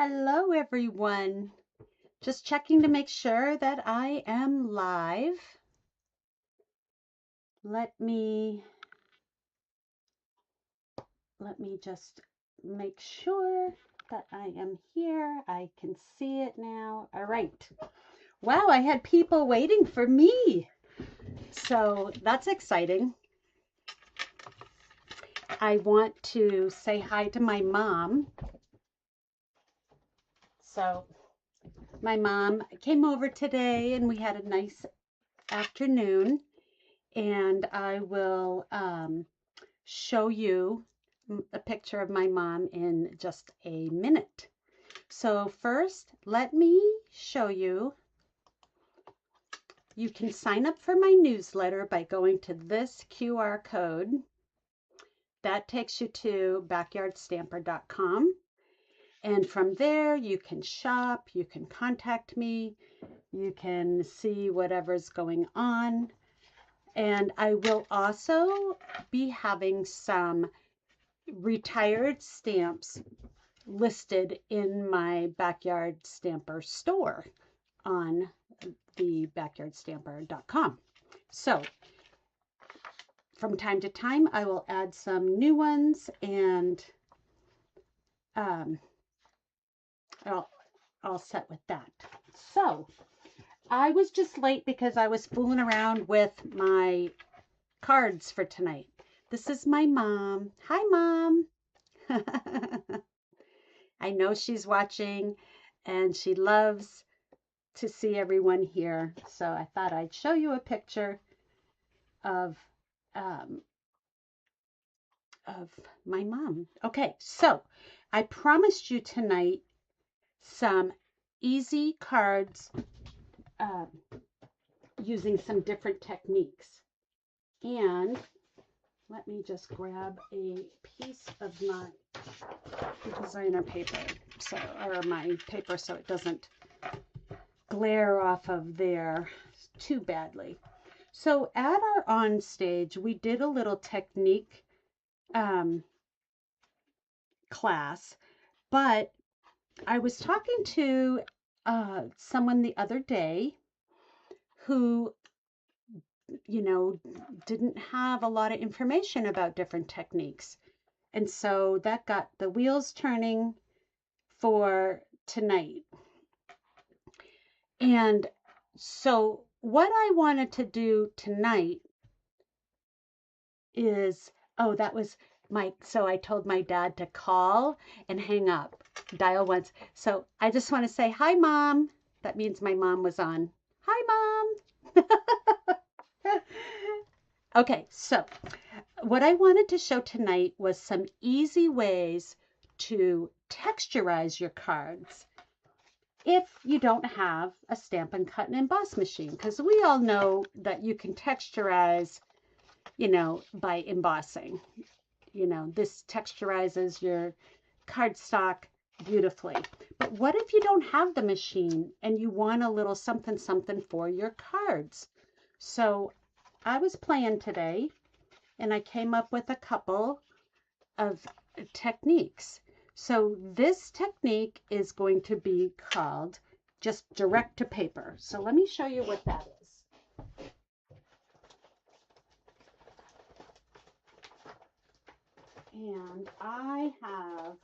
Hello, everyone. Just checking to make sure that I am live. Let me just make sure that I am here. I can see it now. All right. Wow, I had people waiting for me. So that's exciting. I want to say hi to my mom. So my mom came over today and we had a nice afternoon, and I will show you a picture of my mom in just a minute. So first, let me show you. You can sign up for my newsletter by going to this QR code. That takes you to backyardstampr.com. And from there, you can shop, you can contact me, you can see whatever's going on. And I will also be having some retired stamps listed in my Backyard Stamper store on the backyardstampr.com. So from time to time, I will add some new ones, and all set with that. So I was just late because I was fooling around with my cards for tonight. This is my mom. Hi, Mom. I know she's watching and she loves to see everyone here. So I thought I'd show you a picture of my mom. Okay, so I promised you tonight some easy cards using some different techniques. And let me just grab a piece of my designer paper, or my paper, so it doesn't glare off of there too badly. So at our on stage, we did a little technique class, but I was talking to someone the other day who, didn't have a lot of information about different techniques. And so that got the wheels turning for tonight. And so what I wanted to do tonight is, so I told my dad to call and hang up, dial once. So I just want to say, hi, Mom. That means my mom was on. Hi, Mom. Okay, so what I wanted to show tonight was some easy ways to texturize your cards if you don't have a Stampin' Cut and Emboss machine, because we all know that you can texturize, by embossing. This texturizes your cardstock beautifully. But what if you don't have the machine and you want a little something something for your cards? So I was playing today and I came up with a couple of techniques. So this technique is going to be called just direct to paper. So let me show you what that is. And I have,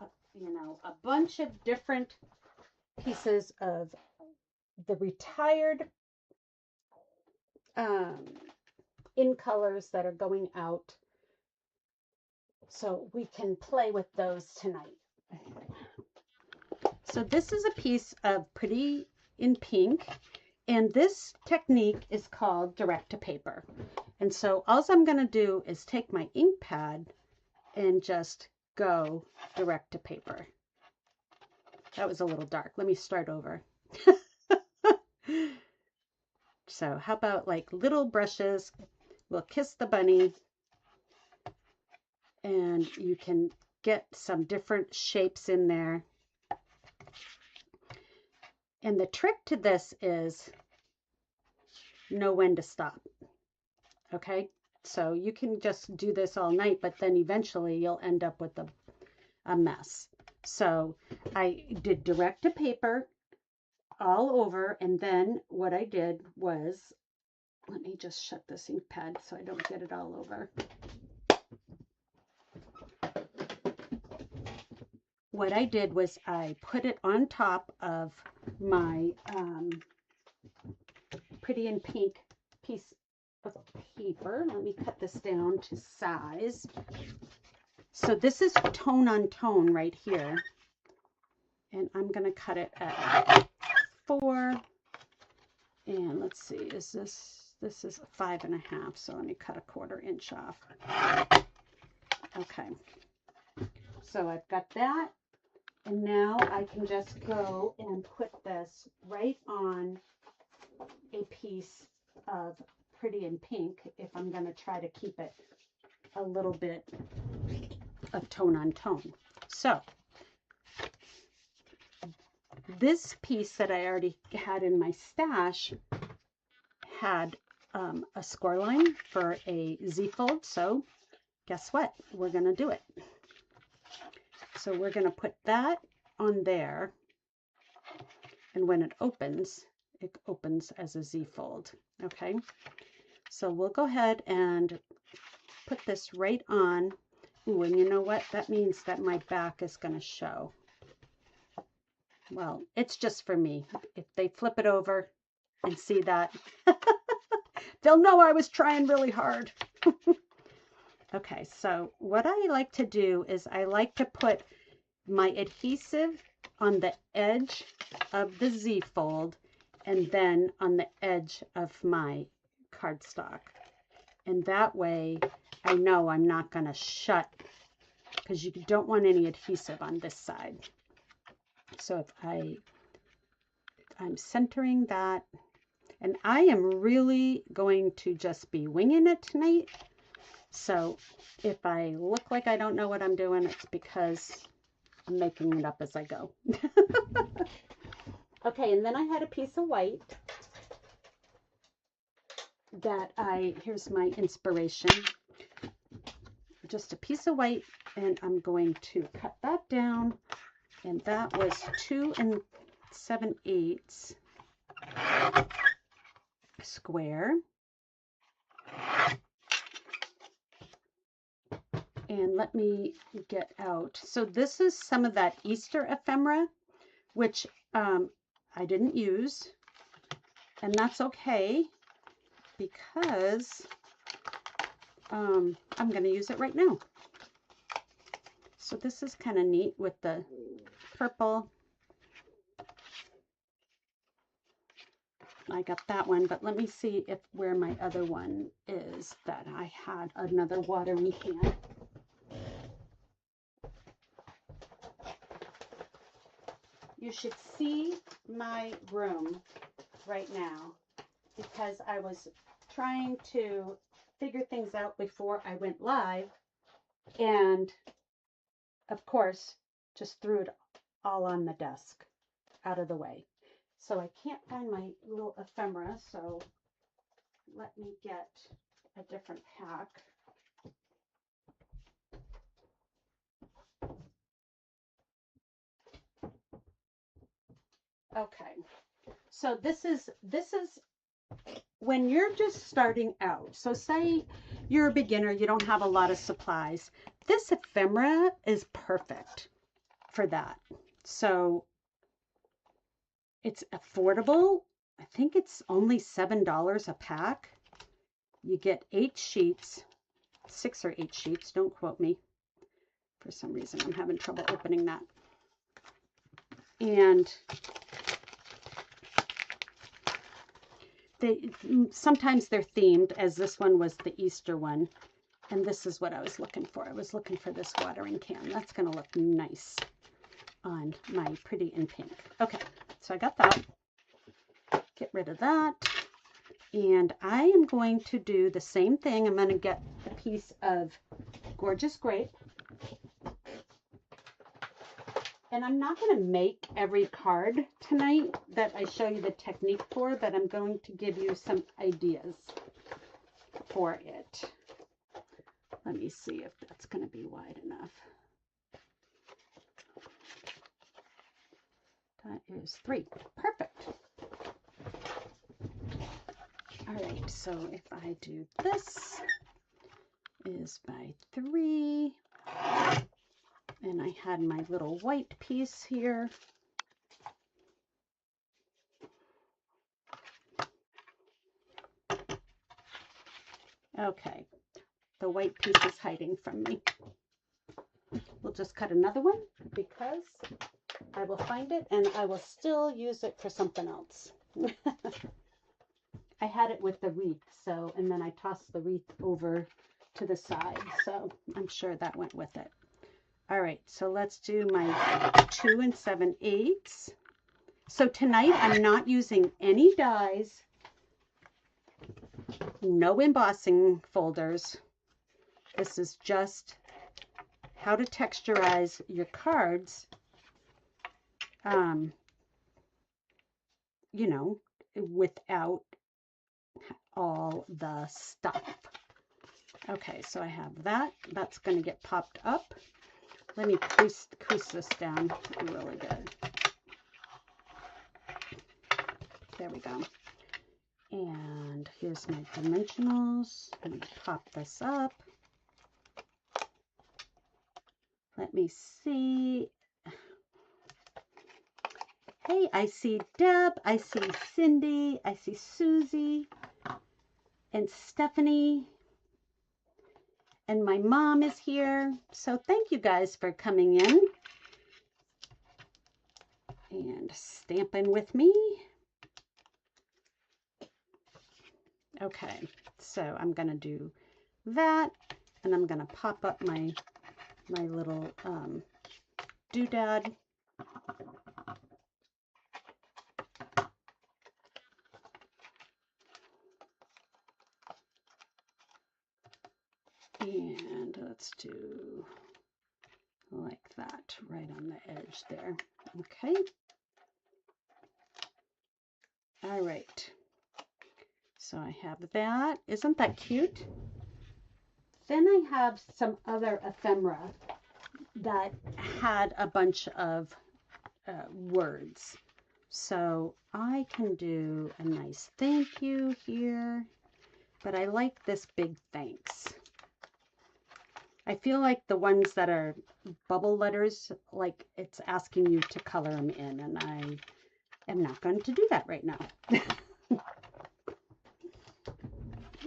a bunch of different pieces of the retired in colors that are going out. So we can play with those tonight. So this is a piece of Pretty in Pink, and this technique is called direct to paper. And so all I'm going to do is take my ink pad and just go direct to paper. That was a little dark. Let me start over. So how about like little brushes? We'll kiss the bunny, and you can get some different shapes in there. And the trick to this is know when to stop. Okay, so you can just do this all night, but then eventually you'll end up with a mess. So I did direct to paper all over, and then what I did was, let me just shut this ink pad so I don't get it all over. What I did was I put it on top of my Pretty in Pink piece of paper. Let me cut this down to size. So this is tone on tone right here. And I'm going to cut it at 4. And let's see, is this is 5.5. So let me cut a 1/4 inch off. Okay. So I've got that. And now I can just go and put this right on a piece of Pretty in Pink if I'm going to try to keep it a little bit of tone on tone. So this piece that I already had in my stash had a score line for a Z-fold. So guess what? We're going to do it. So we're going to put that on there. And when it opens as a Z-fold. Okay. So we'll go ahead and put this right on. Ooh, and you know what? That means that my back is going to show. Well, it's just for me. If they flip it over and see that, they'll know I was trying really hard. Okay, so what I like to do is I like to put my adhesive on the edge of the Z-fold and then on the edge of my cardstock. And that way I know I'm not going to shut, because you don't want any adhesive on this side. So if I'm centering that, and I am really going to just be winging it tonight. So if I look like I don't know what I'm doing, it's because I'm making it up as I go. Okay, and then I had a piece of white that here's my inspiration. Just a piece of white, and I'm going to cut that down. And that was 2 7/8 square. And let me get out. So this is some of that Easter ephemera, which I didn't use. And that's okay, because I'm going to use it right now. So this is kind of neat with the purple. I got that one, but let me see where my other one is that I had another watering can. You should see my room right now, because I was trying to figure things out before I went live, and of course just threw it all on the desk out of the way. So I can't find my little ephemera, so let me get a different pack. Okay, so this is when you're just starting out. So say you're a beginner, you don't have a lot of supplies. This ephemera is perfect for that. So it's affordable. I think it's only $7 a pack. You get 8 sheets, 6 or 8 sheets. Don't quote me. For some reason, I'm having trouble opening that. And sometimes they're themed, as this one was the Easter one. And this is what I was looking for. I was looking for this watering can. That's going to look nice on my Pretty in Pink. Okay, so I got that. Get rid of that. And I am going to do the same thing. I'm going to get a piece of Gorgeous Grape. And I'm not going to make every card tonight that I show you the technique for, but I'm going to give you some ideas for it. Let me see if that's going to be wide enough. That is 3. Perfect. All right, so if I do this is by 3, and I had my little white piece here. Okay, the white piece is hiding from me. We'll just cut another one because I will find it and I will still use it for something else. I had it with the wreath, so, and then I tossed the wreath over to the side, so I'm sure that went with it. All right, so let's do my 2 7/8. So tonight I'm not using any dies, no embossing folders. This is just how to texturize your cards, you know, without all the stuff. Okay, so I have that. That's going to get popped up. Let me crease this down really good. There we go. And here's my dimensionals. Let me pop this up. Let me see. Hey, I see Deb, I see Cindy, I see Susie, and Stephanie, and my mom is here. So thank you guys for coming in and stamping with me. Okay, so I'm going to do that, and I'm going to pop up my little doodad. And let's do like that right on the edge there. Okay. All right. So I have that. Isn't that cute? Then I have some other ephemera that had a bunch of words. So I can do a nice thank you here, but I like this big thanks. I feel like the ones that are bubble letters, like it's asking you to color them in, and I am not going to do that right now.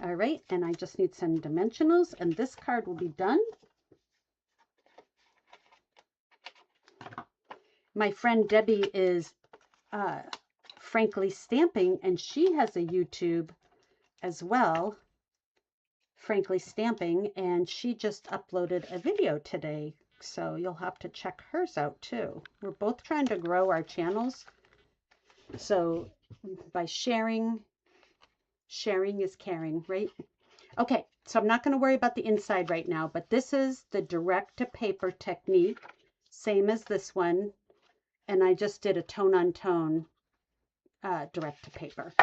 All right, and I just need some dimensionals, and this card will be done. My friend Debbie is Frankly Stamping, and she has a YouTube as well, Frankly Stamping, and she just uploaded a video today, so you'll have to check hers out too. We're both trying to grow our channels, so by sharing is caring, right? Okay, so I'm not going to worry about the inside right now, but this is the direct to paper technique, same as this one, and I just did a tone on tone direct to paper.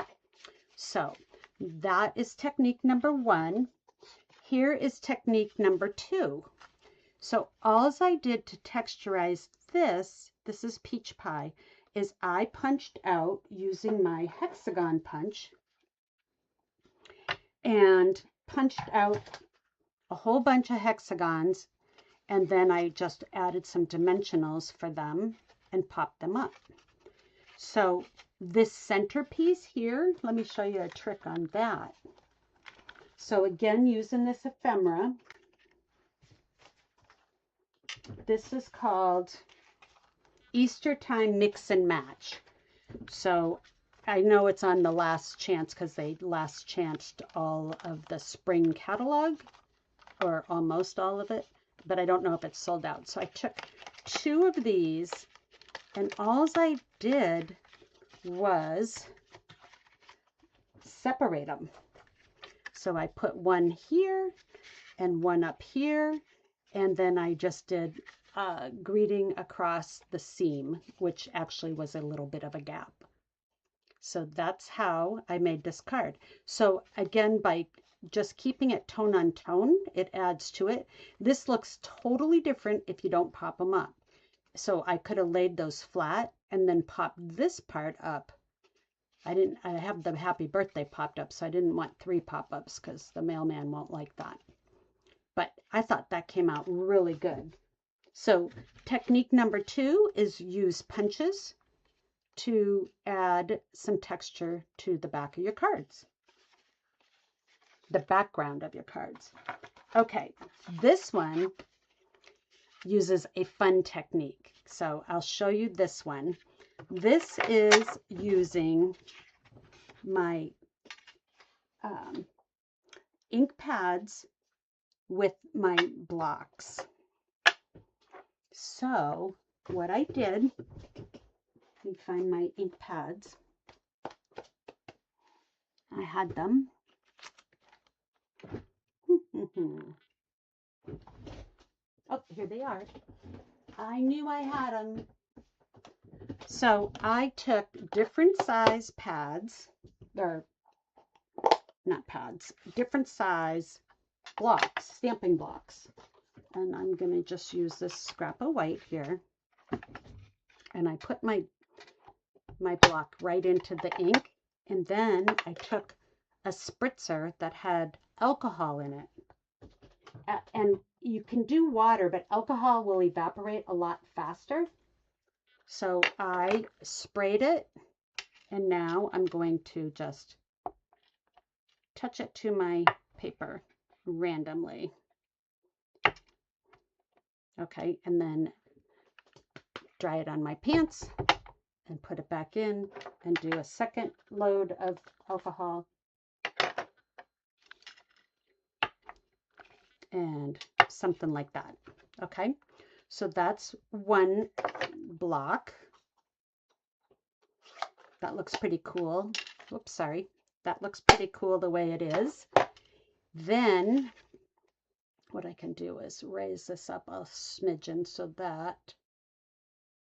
So that is technique number 1. Here is technique number 2. So all I did to texturize this is peach pie, is I punched out using my hexagon punch and punched out a whole bunch of hexagons, and then I just added some dimensionals for them and popped them up. So this centerpiece here, let me show you a trick on that. So again, using this ephemera, this is called Easter Time Mix and Match. So I know it's on the last chance because they last chanced all of the spring catalog, or almost all of it, but I don't know if it's sold out. So I took 2 of these, and all I did was separate them. So I put one here and one up here, and then I just did greeting across the seam, which actually was a little bit of a gap. So that's how I made this card. So again, by just keeping it tone on tone, it adds to it. This looks totally different if you don't pop them up. So I could have laid those flat and then popped this part up. I have the happy birthday popped up, so I didn't want 3 pop-ups because the mailman won't like that. But I thought that came out really good. So technique number 2 is use punches to add some texture to the back of your cards. The background of your cards. Okay, this one uses a fun technique. So I'll show you this one. This is using my ink pads with my blocks. So what I did, let me find my ink pads. I had them. Oh, here they are. I knew I had them. So I took different size pads, or not pads, different size blocks, stamping blocks. And I'm going to just use this scrap of white here. And I put my block right into the ink. And then I took a spritzer that had alcohol in it. And you can do water, but alcohol will evaporate a lot faster. So I sprayed it, and now I'm going to just touch it to my paper randomly. Okay, and then dry it on my pants and put it back in and do a second load of alcohol. And something like that. Okay, so that's one block. That looks pretty cool. Oops, sorry. That looks pretty cool the way it is. Then what I can do is raise this up a smidgen so that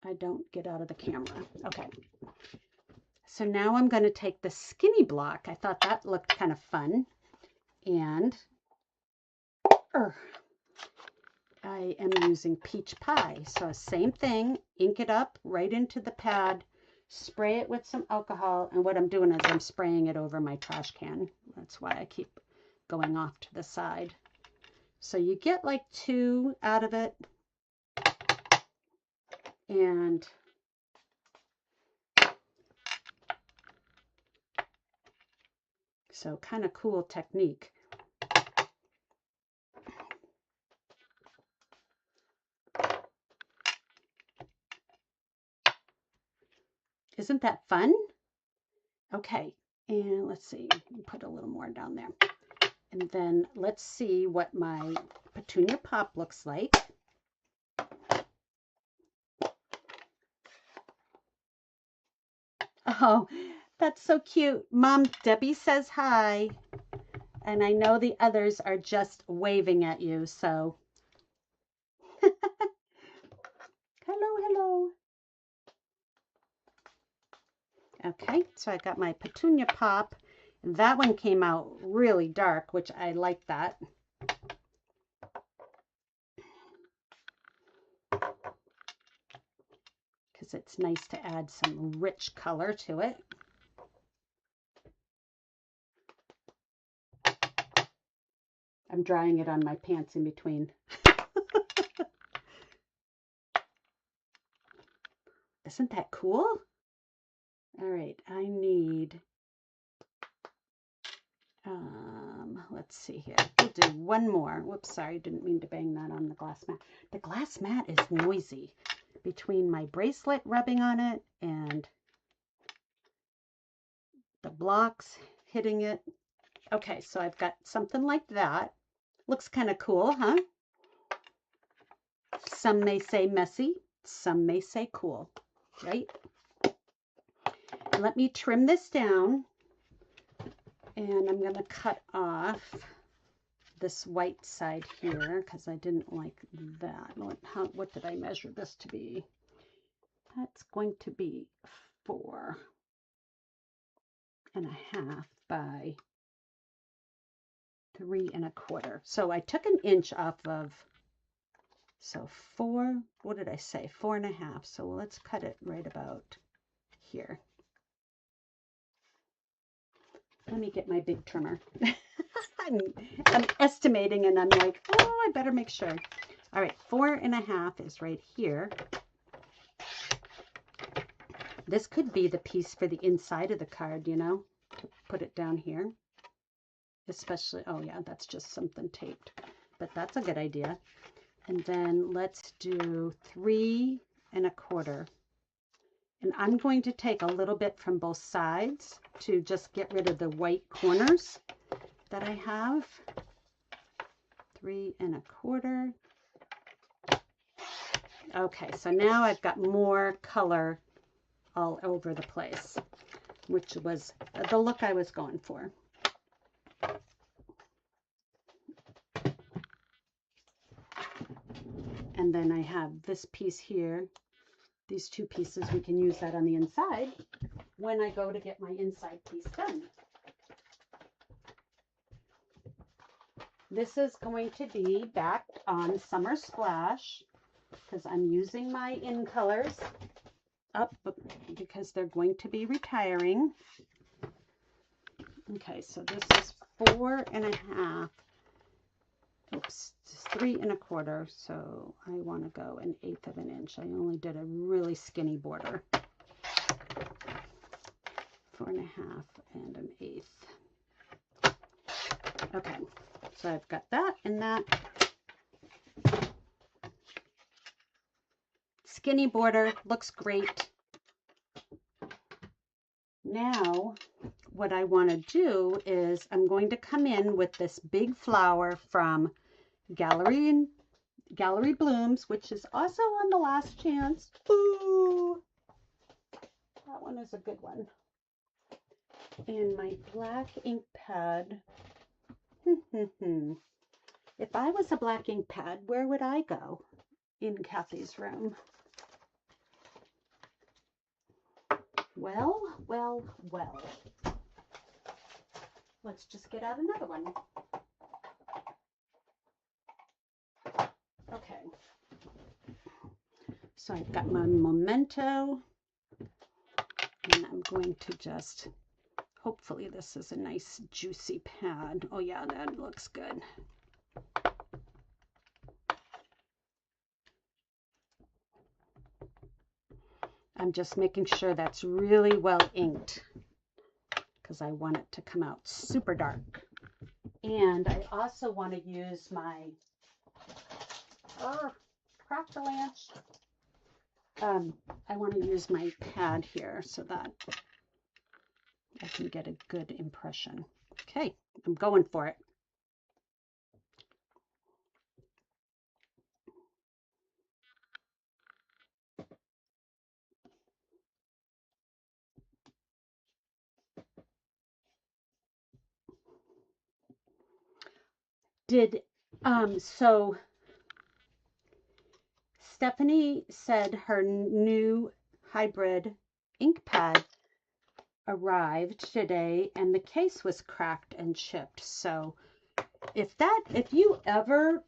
I don't get out of the camera. Okay. So now I'm going to take the skinny block. I thought that looked kind of fun. And I am using peach pie. So same thing, ink it up right into the pad, spray it with some alcohol, and what I'm doing is I'm spraying it over my trash can. That's why I keep going off to the side. So you get like 2 out of it, and so kind of cool technique. Isn't that fun? Okay, and let's see, put a little more down there. And then let's see what my petunia pop looks like. Oh, that's so cute. Mom, Debbie says hi. And I know the others are just waving at you, so. Hello. Okay, so I got my petunia pop. And that one came out really dark, which I like that. Because it's nice to add some rich color to it. I'm drying it on my pants in between. Isn't that cool? All right, I need, let's see here. We'll do one more. Whoops, sorry, didn't mean to bang that on the glass mat. The glass mat is noisy between my bracelet rubbing on it and the blocks hitting it. Okay, so I've got something like that. Looks kind of cool, huh? Some may say messy, some may say cool, right? Let me trim this down, and I'm going to cut off this white side here because I didn't like that. What did I measure this to be? That's going to be 4.5 by 3 1/4. So I took 1 inch off of So 4, what did I say? 4.5. So let's cut it right about here. Let me get my big trimmer. I'm estimating and I'm like, oh, I better make sure. All right, 4.5 is right here. This could be the piece for the inside of the card, you know, to put it down here. Especially, oh yeah, that's just something taped, but that's a good idea. And then let's do 3.25. And I'm going to take a little bit from both sides to just get rid of the white corners that I have. 3.25. Okay, so now I've got more color all over the place, which was the look I was going for. And then I have this piece here. These two pieces, we can use that on the inside when I go to get my inside piece done. This is going to be back on Summer Splash because I'm using my in colors up because they're going to be retiring. Okay, so this is 4.5. Oops, 3.25. So I want to go 1/8 of an inch. I only did a really skinny border. 4.5 and 1/8. Okay, so I've got that and that. Skinny border looks great. Now, what I want to do is I'm going to come in with this big flower from Gallery Blooms, which is also on the Last Chance. Ooh, that one is a good one. And my black ink pad. If I was a black ink pad, where would I go in Kathy's room? Well, well, well. Let's just get out another one. Okay. So I've got my Memento, and I'm going to just, hopefully this is a nice juicy pad. Oh yeah, that looks good. I'm just making sure that's really well inked because I want it to come out super dark. And I also want to use my Craftalanche. I want to use my pad here so that I can get a good impression. Okay, I'm going for it. So Stephanie said her new hybrid ink pad arrived today and the case was cracked and chipped. So if you ever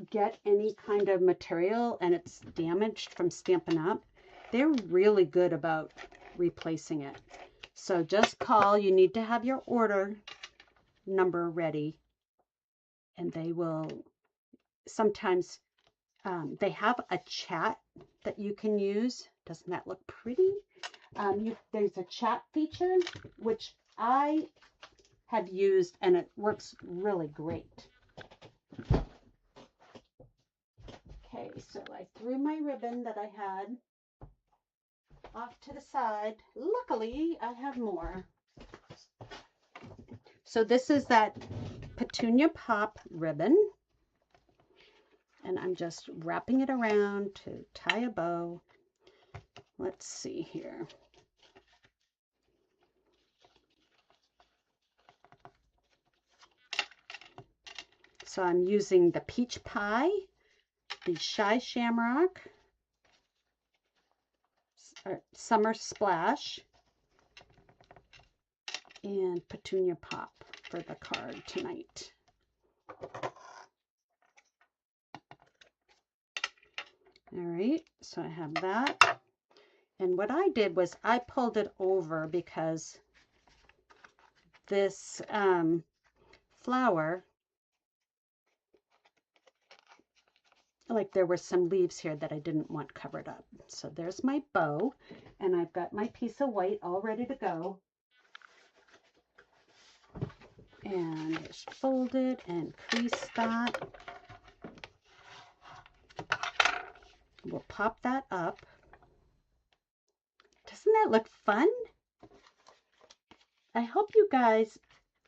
get any kind of material and it's damaged from Stampin' Up, they're really good about replacing it. So just call. You need to have your order number ready, and they will sometimes they have a chat that you can use. Doesn't that look pretty? There's a chat feature which I have used and it works really great. Okay, so I threw my ribbon that I had off to the side. Luckily, I have more. So this is that Petunia Pop ribbon. And I'm just wrapping it around to tie a bow. Let's see here. So I'm using the Peach Pie, the Shy Shamrock, Summer Splash, and Petunia Pop for the card tonight. All right, so I have that. And what I did was I pulled it over because this flower, like there were some leaves here that I didn't want covered up. So there's my bow, and I've got my piece of white all ready to go. And just fold it and crease that. We'll pop that up. Doesn't that look fun? I hope you guys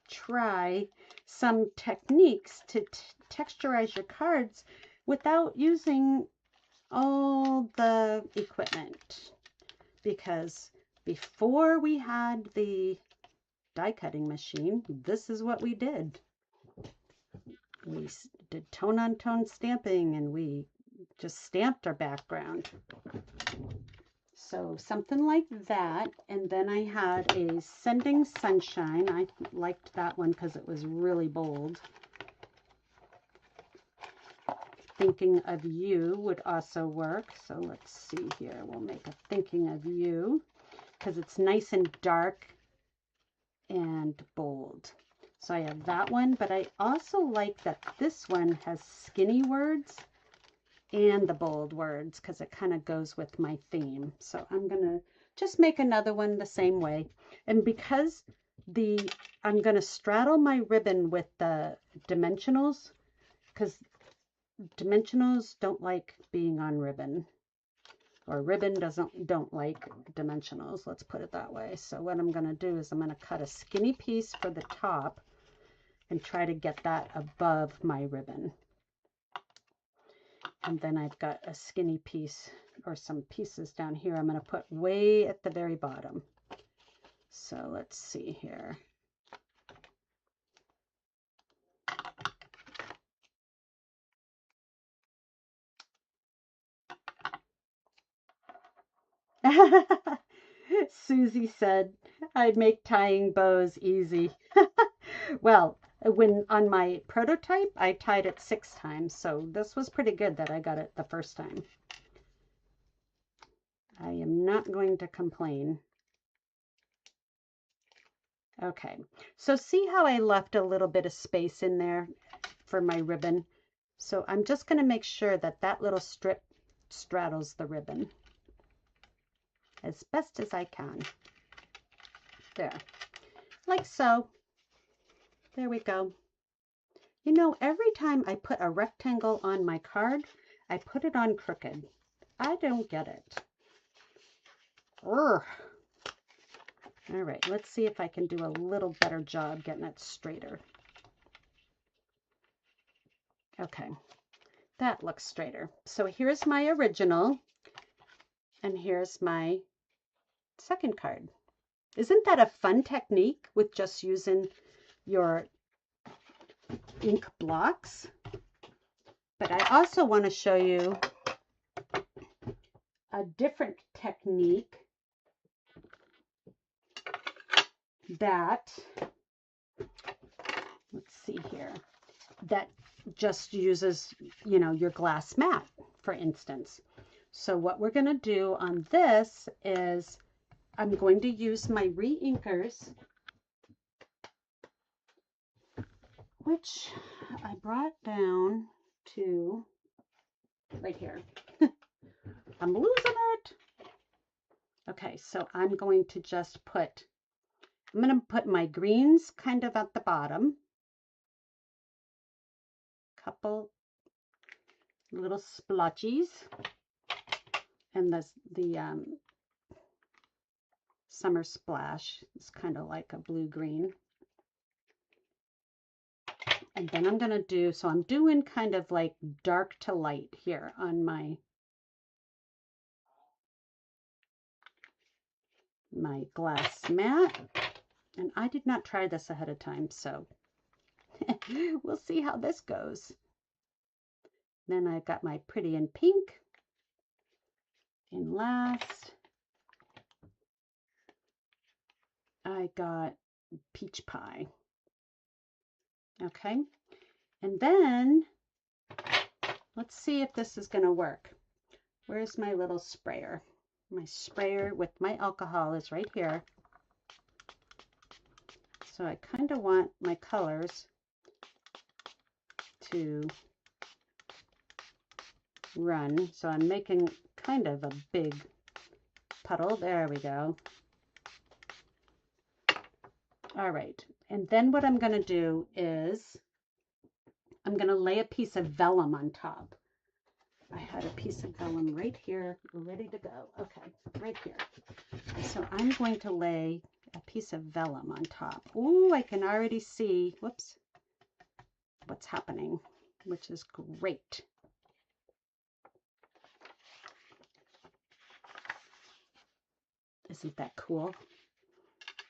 try some techniques to texturize your cards without using all the equipment, because before we had the die cutting machine, this is what we did. We did tone on tone stamping, and we just stamped our background. So something like that. And then I had a Sending Sunshine. I liked that one because it was really bold. Thinking of You would also work. So let's see here. We'll make a Thinking of You because it's nice and dark and bold. So I have that one, but I also like that this one has skinny words and the bold words because it kind of goes with my theme. So I'm going to just make another one the same way. And because I'm going to straddle my ribbon with the dimensionals, because dimensionals don't like being on ribbon, or ribbon don't like dimensionals. Let's put it that way. So what I'm going to do is I'm going to cut a skinny piece for the top and try to get that above my ribbon. And then I've got a skinny piece or some pieces down here I'm going to put way at the very bottom. So let's see here. Susie said I'd make tying bows easy. Well, when on my prototype, I tied it 6 times, so this was pretty good that I got it the first time. I am not going to complain. Okay, so see how I left a little bit of space in there for my ribbon? So I'm just going to make sure that that little strip straddles the ribbon as best as I can. There, like so. There we go. You know, every time I put a rectangle on my card, I put it on crooked. I don't get it. Urgh. All right, let's see if I can do a little better job getting it straighter. Okay, that looks straighter. So here's my original, and here's my second card. Isn't that a fun technique with just using your ink blocks? But I also want to show you a different technique that, let's see here, that just uses, you know, your glass mat, for instance. So what we're going to do on this is I'm going to use my re-inkers, which I brought down to right here. I'm losing it. Okay, so I'm going to just put, I'm going to put my greens kind of at the bottom. Couple little splotches. And the Summer Splash is kind of like a blue-green. And then I'm going to do, so I'm doing kind of like dark to light here on my glass mat. And I did not try this ahead of time, so we'll see how this goes. Then I've got my Pretty in Pink. And last, I got Peach Pie. Okay, and then let's see if this is going to work. Where's my little sprayer? My sprayer with my alcohol is right here. So I kind of want my colors to run. So I'm making kind of a big puddle. There we go. All right. And then what I'm going to do is I'm going to lay a piece of vellum on top. I had a piece of vellum right here, ready to go. Okay, right here. So I'm going to lay a piece of vellum on top. Ooh, I can already see, whoops, what's happening, which is great. Isn't that cool?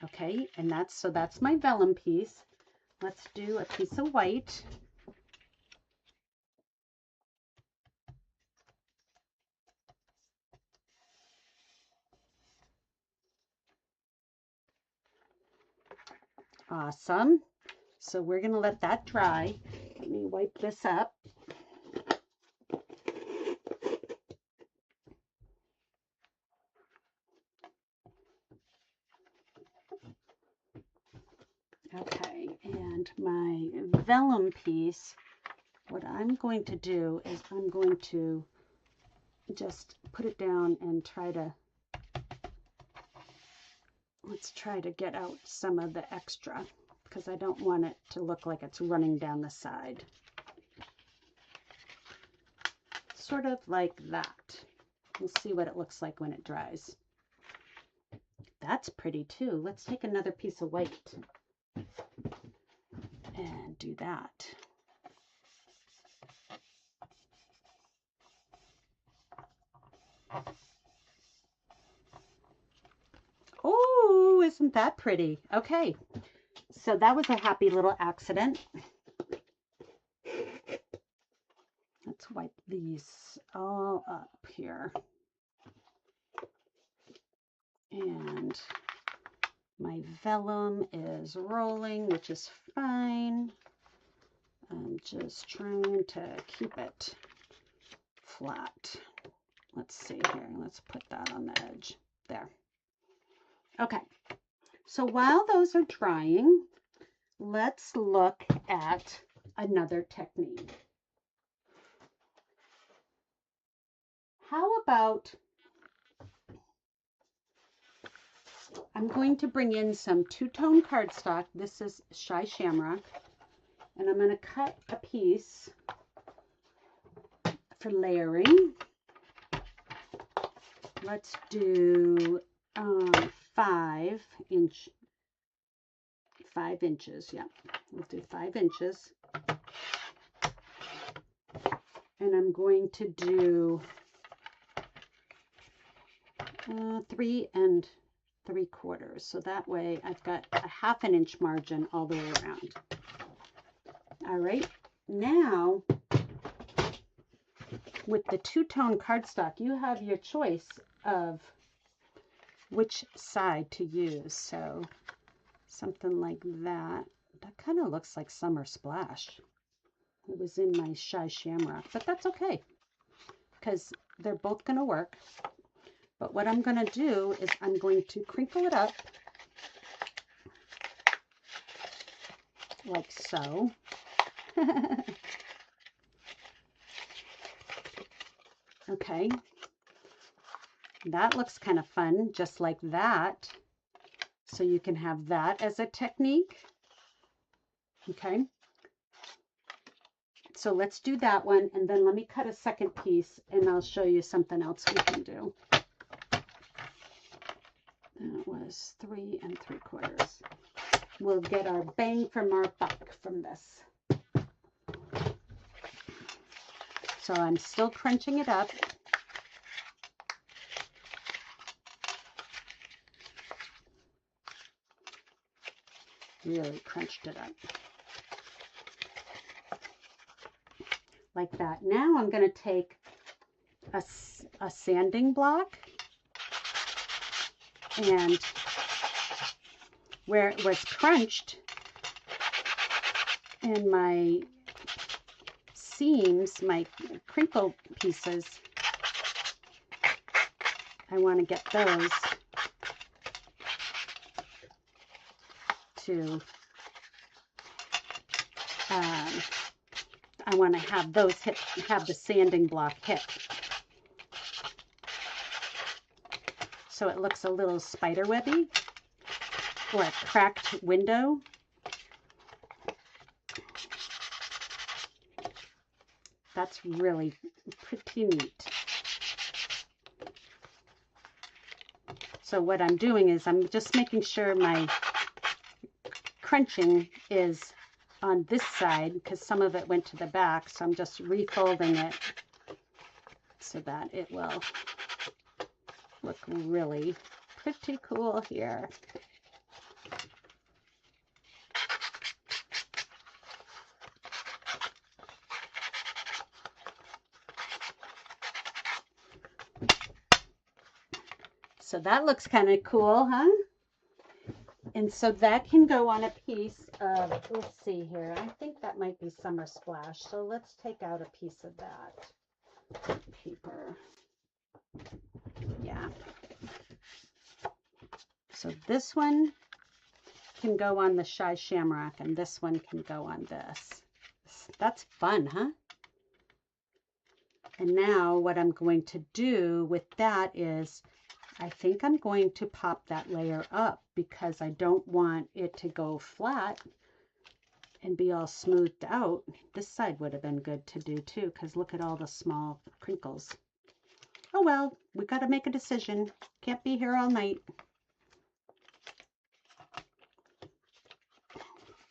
Okay, and that's my vellum piece. Let's do a piece of white. Awesome. So we're going to let that dry. Let me wipe this up. Okay, and my vellum piece, what I'm going to do is I'm going to just put it down and let's try to get out some of the extra, because I don't want it to look like it's running down the side. Sort of like that. We'll see what it looks like when it dries. That's pretty too. Let's take another piece of white and do that. Oh, isn't that pretty? Okay, so that was a happy little accident. Let's wipe these all up here. And my vellum is rolling, which is fine. I'm just trying to keep it flat. Let's see here. Let's put that on the edge. There. Okay. So while those are drying, let's look at another technique. How about I'm going to bring in some two-tone cardstock. This is Shy Shamrock. And I'm going to cut a piece for layering. Let's do 5 inches. Yeah, we'll do 5 inches. And I'm going to do 3 3/4. So that way I've got a 1/2 inch margin all the way around. All right, now with the two-tone cardstock, you have your choice of which side to use. So something like that. That kind of looks like Summer Splash. It was in my Shy Shamrock, but that's okay because they're both going to work. But what I'm going to do is I'm going to crinkle it up like so. Okay, that looks kind of fun, just like that. So you can have that as a technique. Okay, so let's do that one, and then let me cut a second piece and I'll show you something else we can do. That was 3 3/4. We'll get our bang from our buck from this. So I'm still crunching it up. Really crunched it up. Like that. Now I'm going to take a sanding block, and where it was crunched in my seams, my crinkle pieces, I want to get those to, I want to have those have the sanding block hit. So it looks a little spider webby or a cracked window. That's really pretty neat. So what I'm doing is I'm just making sure my crunching is on this side because some of it went to the back. So I'm just refolding it so that it will look really pretty cool here. So that looks kind of cool, huh? And so that can go on a piece of, let's see here, I think that might be Summer Splash. So let's take out a piece of that paper. Yeah. So this one can go on the Shy Shamrock and this one can go on this. That's fun, huh? And now what I'm going to do with that is I think I'm going to pop that layer up because I don't want it to go flat and be all smoothed out. This side would have been good to do too because look at all the small crinkles. Oh well, we got to make a decision. Can't be here all night.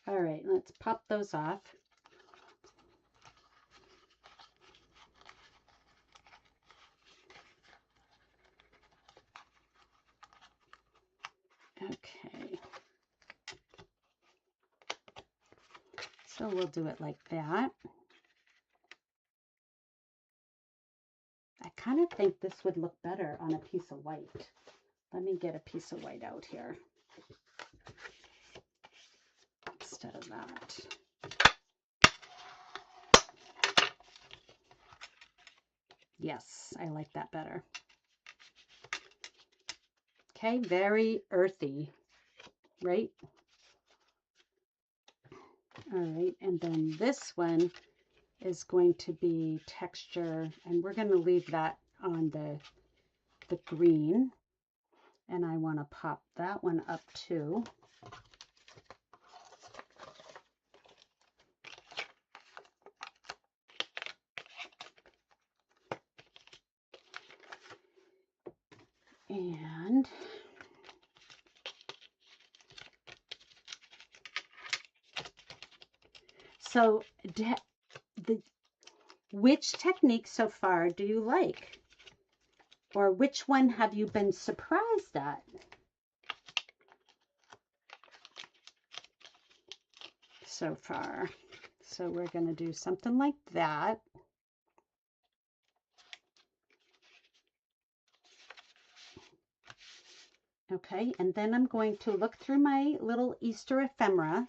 All right, let's pop those off. Okay. So we'll do it like that. I kind of think this would look better on a piece of white. Let me get a piece of white out here instead of that. Yes, I like that better. Okay, very earthy, right? All right, and then this one is going to be texture, and we're going to leave that on the green. And I want to pop that one up too. And so which technique so far do you like? Or which one have you been surprised at? So far. So we're going to do something like that. Okay, and then I'm going to look through my little Easter ephemera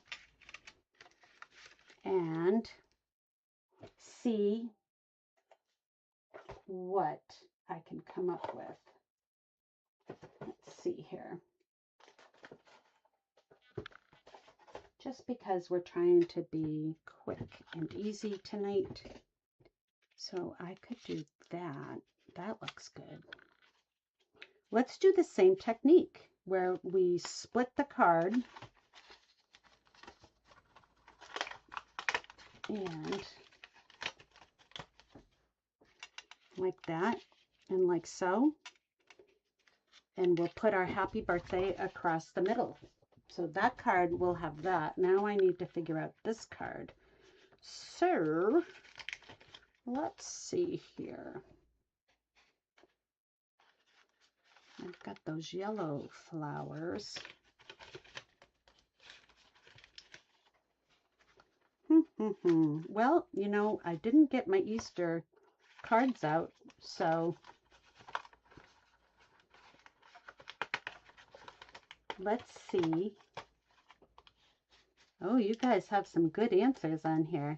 and see what I can come up with. Let's see here. Just because we're trying to be quick and easy tonight. So I could do that. That looks good. Let's do the same technique where we split the card and like that and like so. And we'll put our happy birthday across the middle. So that card will have that. Now I need to figure out this card. So let's see here. I've got those yellow flowers. Well, you know, I didn't get my Easter cards out, so let's see. Oh, you guys have some good answers on here.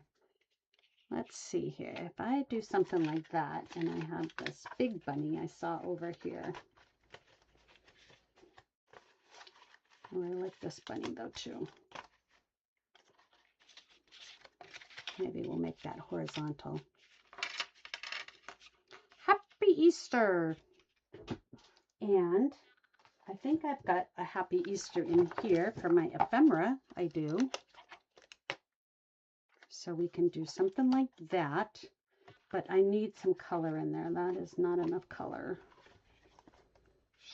Let's see here. If I do something like that, and I have this big bunny I saw over here. Oh, I like this bunny though too. Maybe we'll make that horizontal. Happy Easter! And I think I've got a Happy Easter in here for my ephemera. I do. So we can do something like that. But I need some color in there. That is not enough color.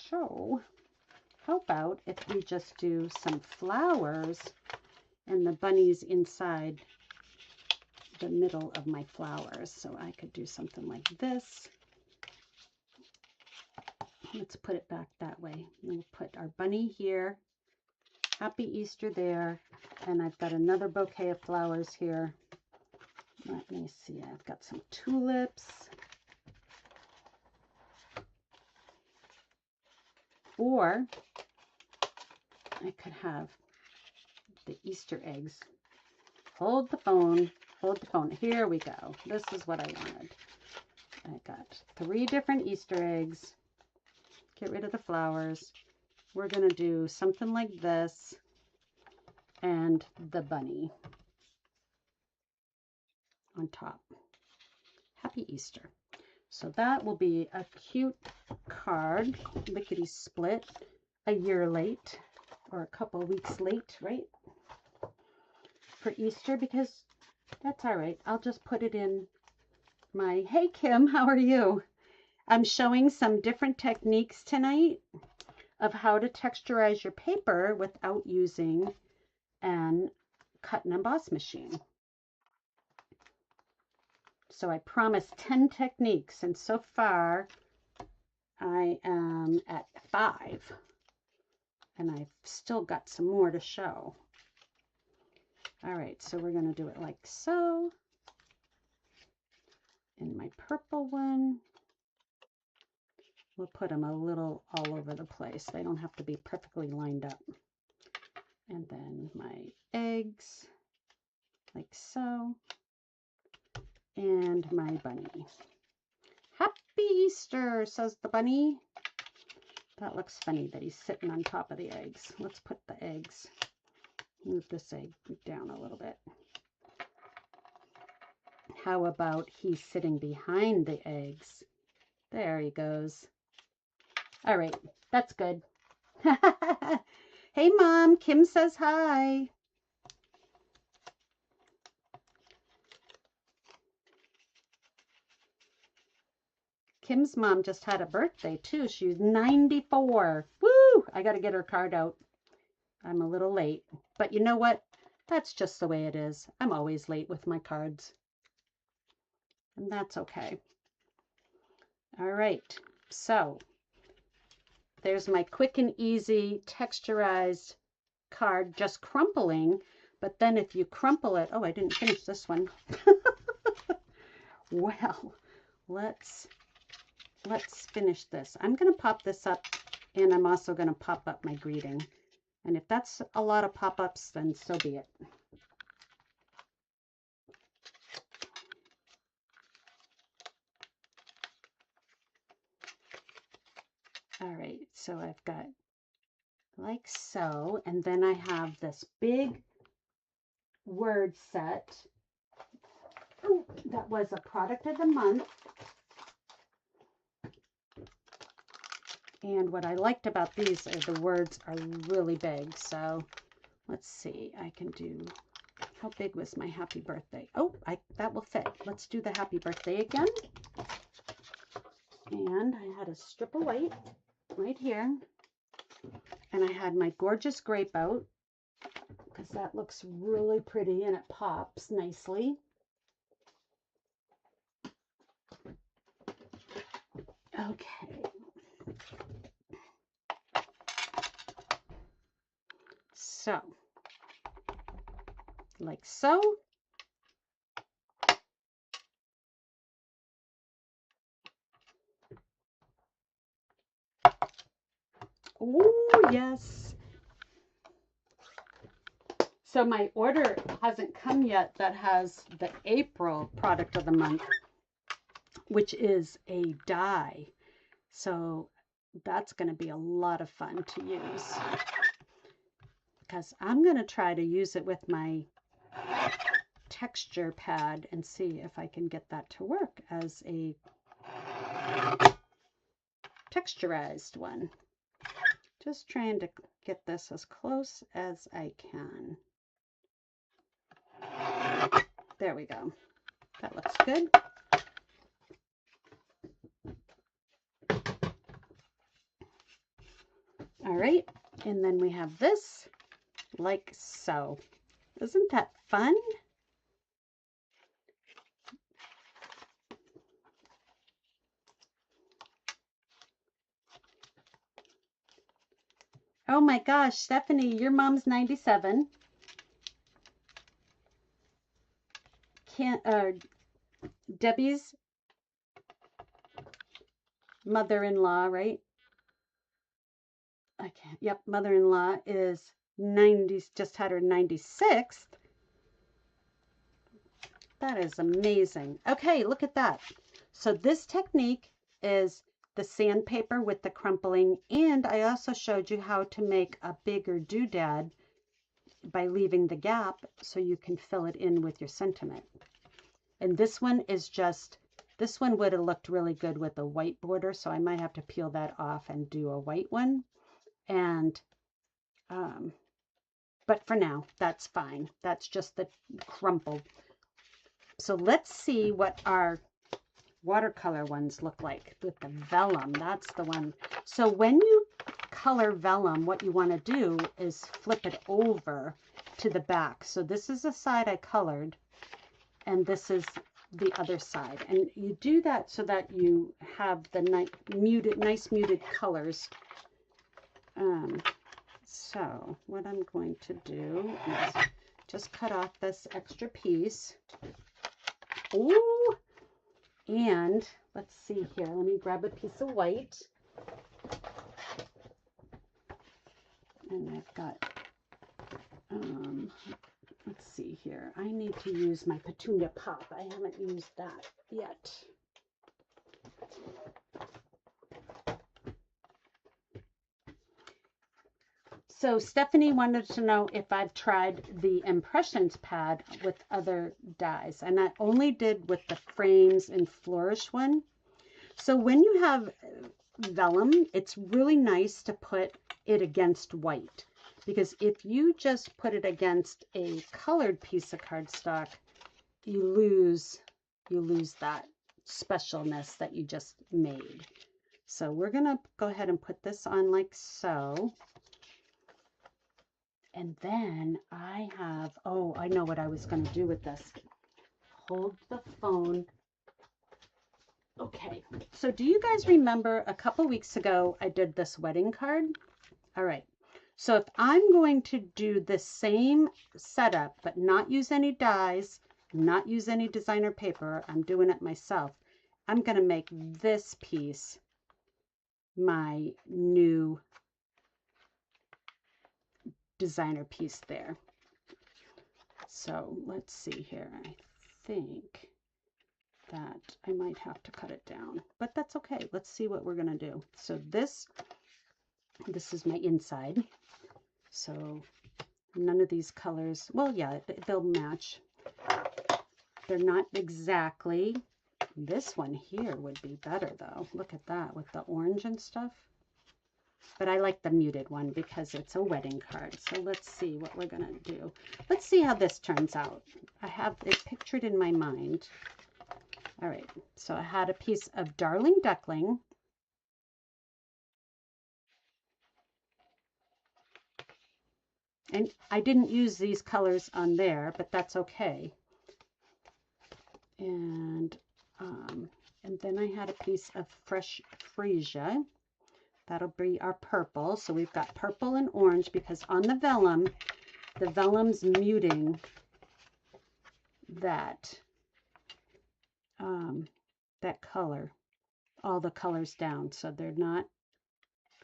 So how about if we just do some flowers and the bunny's inside the middle of my flowers. So I could do something like this. Let's put it back that way. We'll put our bunny here. Happy Easter there. And I've got another bouquet of flowers here. Let me see. I've got some tulips. Or I could have the Easter eggs. Hold the phone. Hold the phone. Here we go. This is what I wanted. I got 3 different Easter eggs. Get rid of the flowers. We're going to do something like this and the bunny on top. Happy Easter. So that will be a cute card, lickety split, a year late or a couple weeks late, right? For Easter, because that's all right. I'll just put it in my, hey Kim, how are you? I'm showing some different techniques tonight of how to texturize your paper without using an cut and emboss machine. So I promised 10 techniques, and so far I am at 5, and I've still got some more to show. All right, so we're going to do it like so. In my purple one, we'll put them a little all over the place. They don't have to be perfectly lined up. And then my eggs, like so. And my bunny. Happy Easter, says the bunny. That looks funny that he's sitting on top of the eggs. Let's put the eggs, move this egg down a little bit. How about he's sitting behind the eggs? There he goes. All right, that's good. Hey, Mom, Kim says hi. Kim's mom just had a birthday, too. She's 94. Woo! I got to get her card out. I'm a little late. But you know what? That's just the way it is. I'm always late with my cards. And that's okay. All right. So there's my quick and easy texturized card, just crumpling. But then if you crumple it... Oh, I didn't finish this one. Well, let's finish this. I'm going to pop this up, and I'm also going to pop up my greeting. And if that's a lot of pop-ups, then so be it. All right, so I've got like so, and then I have this big word set. Ooh, that was a product of the month. And what I liked about these are the words are really big. So let's see, I can do, how big was my happy birthday? Oh, that will fit. Let's do the happy birthday again. And I had a strip of white right here. And I had my gorgeous grape out because that looks really pretty and it pops nicely. Okay. So, like so. Oh, yes. So my order hasn't come yet that has the April product of the month, which is a die. So that's going to be a lot of fun to use. because I'm going to try to use it with my texture pad and see if I can get that to work as a texturized one. Just trying to get this as close as I can. There we go. That looks good. All right, and then we have this like so. Isn't that fun? Oh my gosh, Stephanie, your mom's 97. Debbie's mother-in-law, right? I can't. Yep, mother-in-law is 90, just had her 96th. That is amazing. Okay, look at that. So this technique is the sandpaper with the crumpling, and I also showed you how to make a bigger doodad by leaving the gap so you can fill it in with your sentiment. And this one is just, this one would have looked really good with a white border, so I might have to peel that off and do a white one. And but for now, that's fine. That's just the crumple. So let's see what our watercolor ones look like with the vellum. That's the one. So when you color vellum, what you want to do is flip it over to the back. So this is the side I colored, and this is the other side. And you do that so that you have the nice muted colors. So what I'm going to do is just cut off this extra piece. Ooh, and let's see here. Let me grab a piece of white. And I've got, let's see here. I need to use my Petunia Pop. I haven't used that yet. So Stephanie wanted to know if I've tried the impressions pad with other dies, and I only did with the frames and flourish one. So when you have vellum, it's really nice to put it against white, because if you just put it against a colored piece of cardstock, you lose that specialness that you just made. So we're gonna go ahead and put this on like so. And then I have, oh, I know what I was going to do with this. Hold the phone. Okay, so do you guys remember a couple weeks ago I did this wedding card? All right, so if I'm going to do the same setup but not use any dies, not use any designer paper, I'm doing it myself, I'm going to make this piece my new designer piece there. So let's see here. I think that I might have to cut it down, but that's okay. Let's see what we're gonna do. So this is my inside. So none of these colors, well, yeah, they'll match. They're not exactly. This one here would be better though. Look at that with the orange and stuff. But I like the muted one because it's a wedding card. So let's see what we're going to do. Let's see how this turns out. I have it pictured in my mind. All right. So I had a piece of Darling Duckling. And I didn't use these colors on there, but that's okay. And then I had a piece of Fresh Freesia. That'll be our purple. So we've got purple and orange because on the vellum's muting that that color, all the colors down. So they're not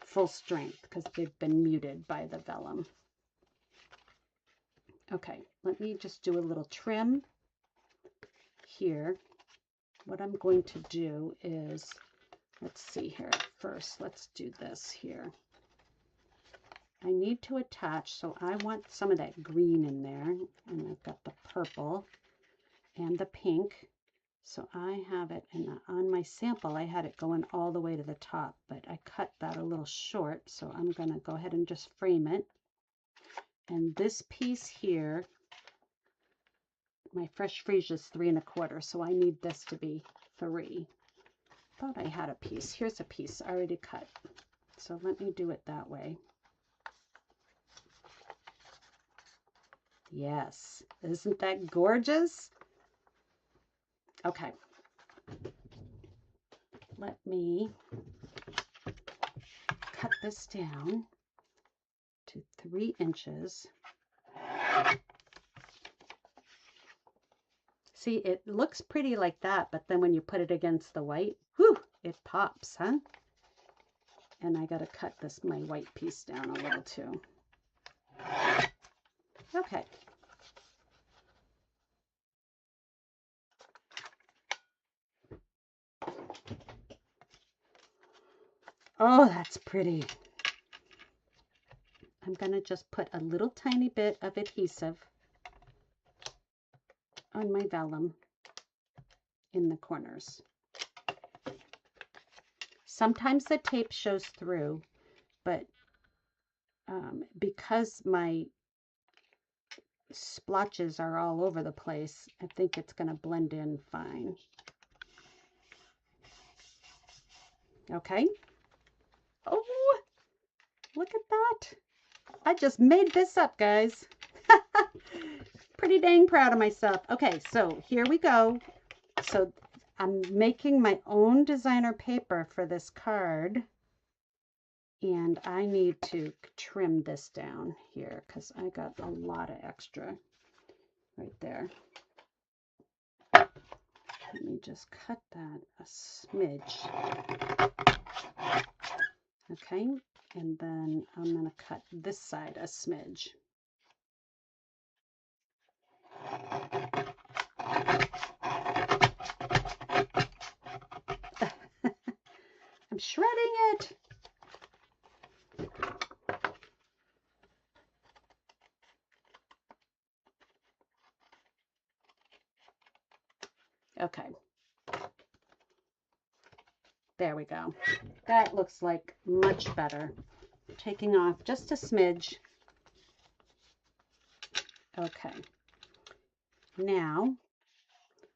full strength because they've been muted by the vellum. Okay, let me just do a little trim here. What I'm going to do is, let's see here. First, let's do this here. I need to attach, so I want some of that green in there, and I've got the purple and the pink. So I have it, and on my sample I had it going all the way to the top, but I cut that a little short, so I'm going to go ahead and just frame it. And this piece here, my fresh freesia is 3 1/4, so I need this to be 3. Thought I had a piece. Here's a piece already cut, so let me do it that way. Yes, isn't that gorgeous? Okay, let me cut this down to 3 inches. See, it looks pretty like that, but then when you put it against the white, whew, it pops, huh? And I gotta cut my white piece down a little too. Okay. Oh, that's pretty. I'm going to just put a little tiny bit of adhesive on my vellum in the corners. Sometimes the tape shows through, but because my splotches are all over the place, I think it's going to blend in fine. Okay. Oh, look at that. I just made this up, guys. Pretty dang proud of myself. Okay, so here we go. So I'm making my own designer paper for this card. And I need to trim this down here because I got a lot of extra right there. Let me just cut that a smidge. Okay, and then I'm going to cut this side a smidge. I'm shredding it. Okay. There we go. That looks like much better. Taking off just a smidge. Okay. Now,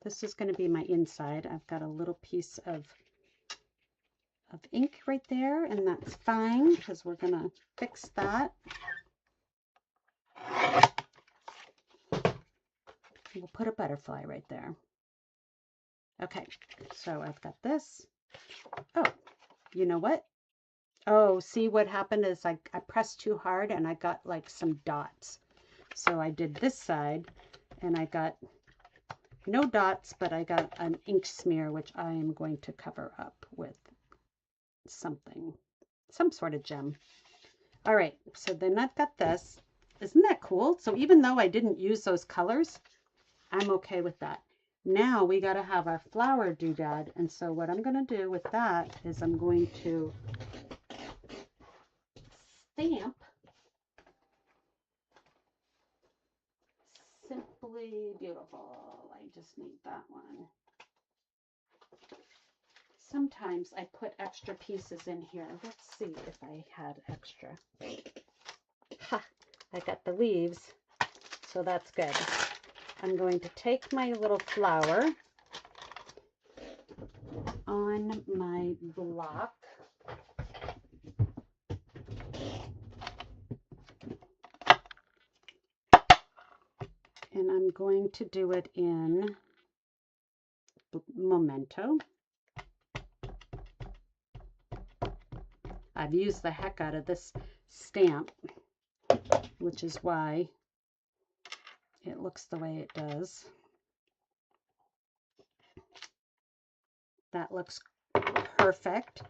this is going to be my inside. I've got a little piece of ink right there, and that's fine because we're going to fix that. We'll put a butterfly right there. Okay, so I've got this. Oh, you know what? Oh, see what happened is I pressed too hard and I got like some dots. So I did this side and I got no dots, but I got an ink smear, which I am going to cover up with something, some sort of gem. All right, so then I've got this. Isn't that cool? So even though I didn't use those colors, I'm okay with that. Now we got to have our flower doodad, and so what I'm going to do with that is I'm going to stamp Simply Beautiful. I just need that one. Sometimes I put extra pieces in here. Let's see if I had extra. Ha! I got the leaves, so that's good. I'm going to take my little flower on my block. And I'm going to do it in Memento. I've used the heck out of this stamp, which is why it looks the way it does. That looks perfect.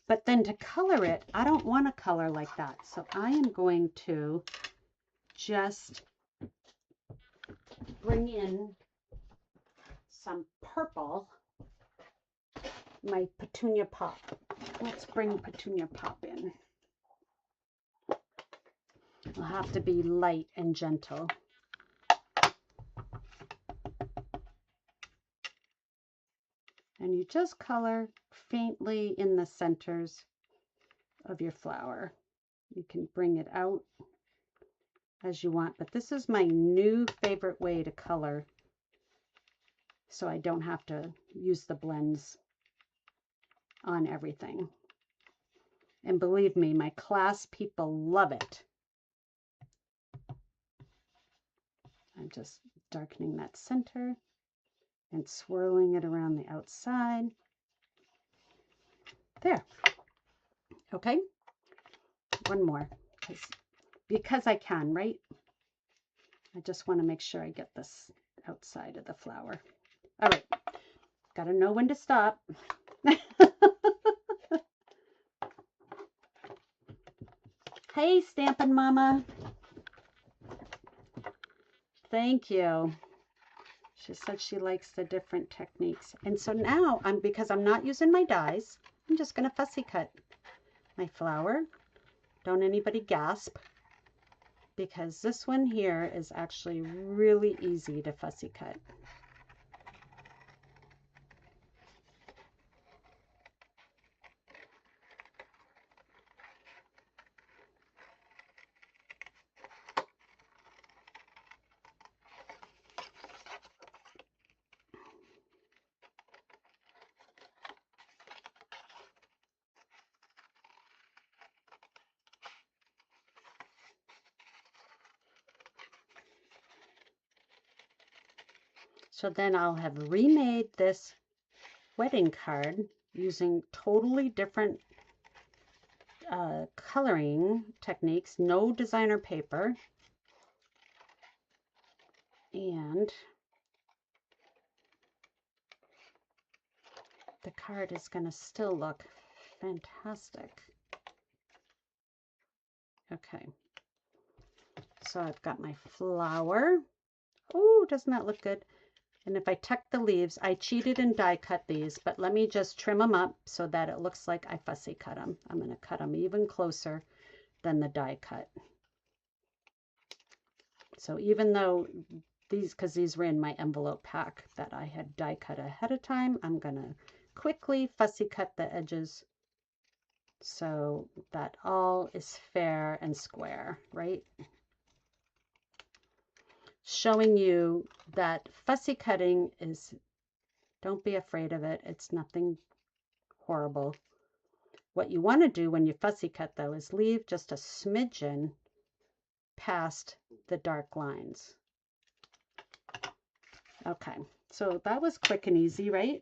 But then to color it, I don't want to color like that. So I am going to just bring in some purple, my Petunia Pop. Let's bring Petunia Pop in. It'll have to be light and gentle. And you just color faintly in the centers of your flower. You can bring it out as you want, but this is my new favorite way to color, so I don't have to use the blends on everything. And believe me, my class people love it. I'm just darkening that center and swirling it around the outside. There. Okay. One more, because I can, right? I just want to make sure I get this outside of the flower. All right. Got to know when to stop. Hey, Stampin' Mama. Thank you. She said she likes the different techniques. And so now, because I'm not using my dies, I'm just going to fussy cut my flower. Don't anybody gasp, because this one here is actually really easy to fussy cut. So then I'll have remade this wedding card using totally different coloring techniques, no designer paper, and the card is going to still look fantastic. Okay, so I've got my flower. Oh, doesn't that look good? And if I tuck the leaves, I cheated and die cut these, but let me just trim them up so that it looks like I fussy cut them. I'm going to cut them even closer than the die cut. So even though because these were in my envelope pack that I had die cut ahead of time, I'm going to quickly fussy cut the edges so that all is fair and square, right? Showing you that fussy cutting is, don't be afraid of it. It's nothing horrible. What you want to do when you fussy cut, though, is leave just a smidgen past the dark lines. Okay, so that was quick and easy, right?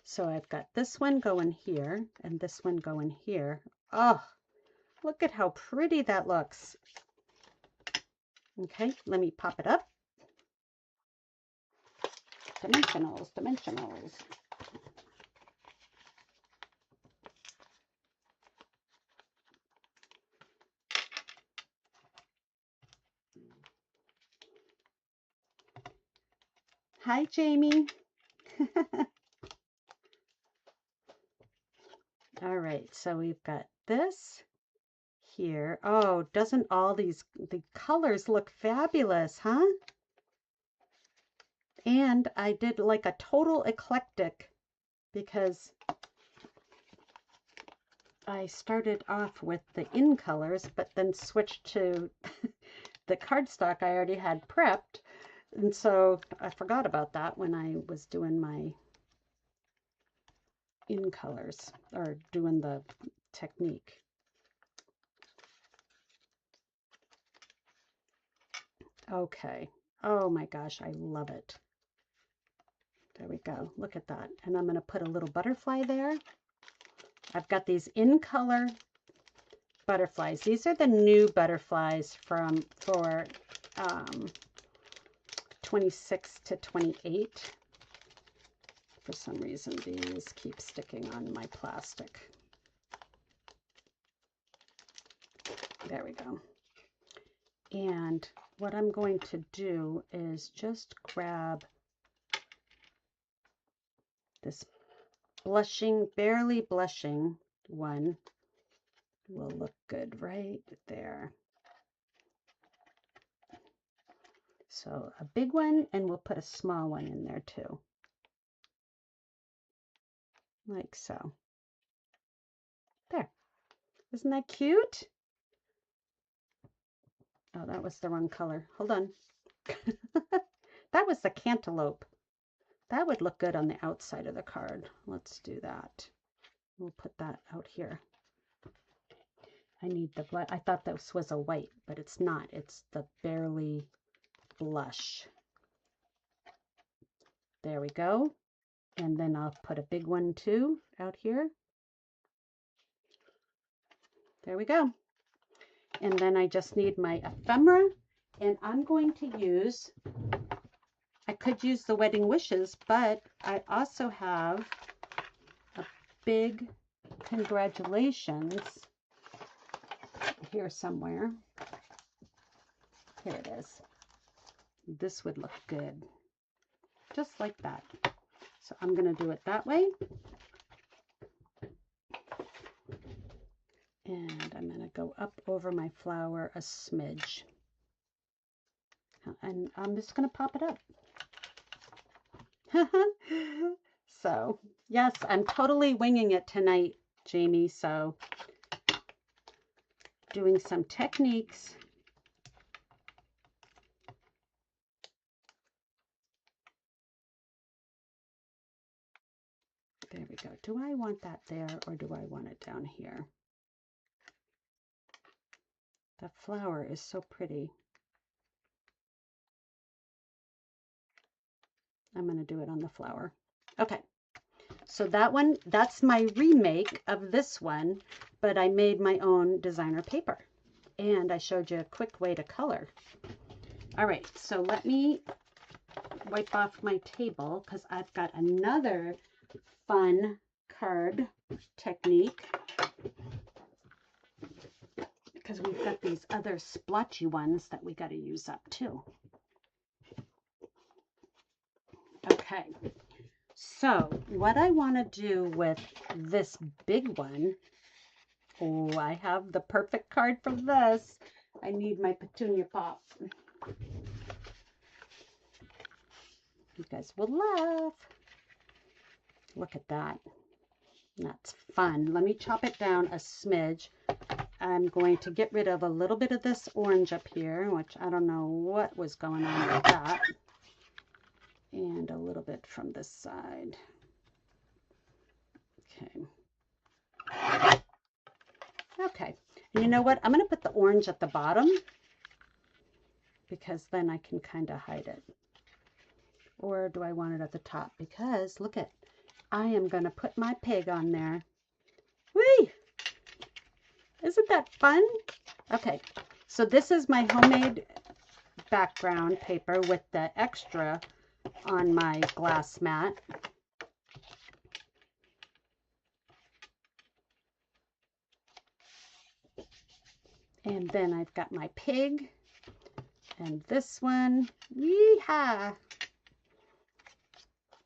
So I've got this one going here and this one going here. Oh, look at how pretty that looks. Okay, let me pop it up. Dimensionals, dimensionals. Hi, Jamie. All right, so we've got this here. Oh, doesn't all the colors look fabulous, huh? And I did like a total eclectic because I started off with the in colors, but then switched to the cardstock I already had prepped. And so I forgot about that when I was doing my in colors or doing the technique. Okay. Oh my gosh, I love it. There we go. Look at that. And I'm going to put a little butterfly there. I've got these in color butterflies. These are the new butterflies for 26 to 28. For some reason, these keep sticking on my plastic. There we go. And what I'm going to do is just grab this blushing, barely blushing one. Will look good right there. So a big one, and we'll put a small one in there too. Like so. There. Isn't that cute? Oh, that was the wrong color. Hold on. That was the cantaloupe. That would look good on the outside of the card. Let's do that. We'll put that out here. I need the black. I thought this was a white, but it's not. It's the Barely Blush. There we go. And then I'll put a big one too out here. There we go. And then I just need my ephemera, and I'm going to use, I could use the Wedding Wishes, but I also have a big congratulations here somewhere. Here it is. This would look good, just like that. So I'm going to do it that way. And I'm going to go up over my flower a smidge. And I'm just going to pop it up. So, yes, I'm totally winging it tonight, Jamie. So, doing some techniques. There we go. Do I want that there, or do I want it down here? The flower is so pretty. I'm going to do it on the flower. Okay, so that one, that's my remake of this one, but I made my own designer paper. And I showed you a quick way to color. All right, so let me wipe off my table because I've got another fun card technique. Because we've got these other splotchy ones that we got to use up too. Okay, so what I want to do with this big one, oh, I have the perfect card for this. I need my petunia pop. You guys will laugh. Look at that. That's fun. Let me chop it down a smidge. I'm going to get rid of a little bit of this orange up here, which I don't know what was going on with that. And a little bit from this side. Okay. Okay. And you know what? I'm going to put the orange at the bottom because then I can kind of hide it. Or do I want it at the top? Because look at, I am going to put my pig on there. Whee! Isn't that fun? Okay, so this is my homemade background paper with the extra on my glass mat. And then I've got my pig and this one. Yeehaw!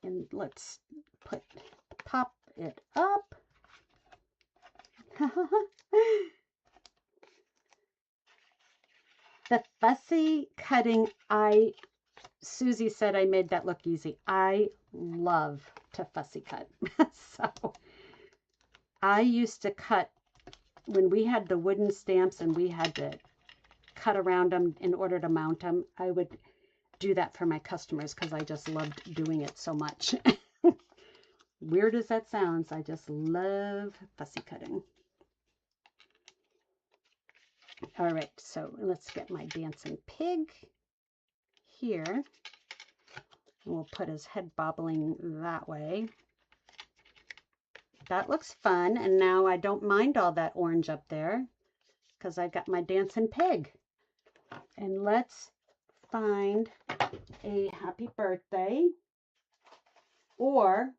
And let's pop it up. The fussy cutting, Susie said I made that look easy. I love to fussy cut. So I used to cut when we had the wooden stamps and we had to cut around them in order to mount them. I would do that for my customers because I just loved doing it so much. Weird as that sounds, I just love fussy cutting. All right, so let's get my dancing pig here. And we'll put his head bobbling that way. That looks fun, and now I don't mind all that orange up there because I got my dancing pig. And let's find a happy birthday, or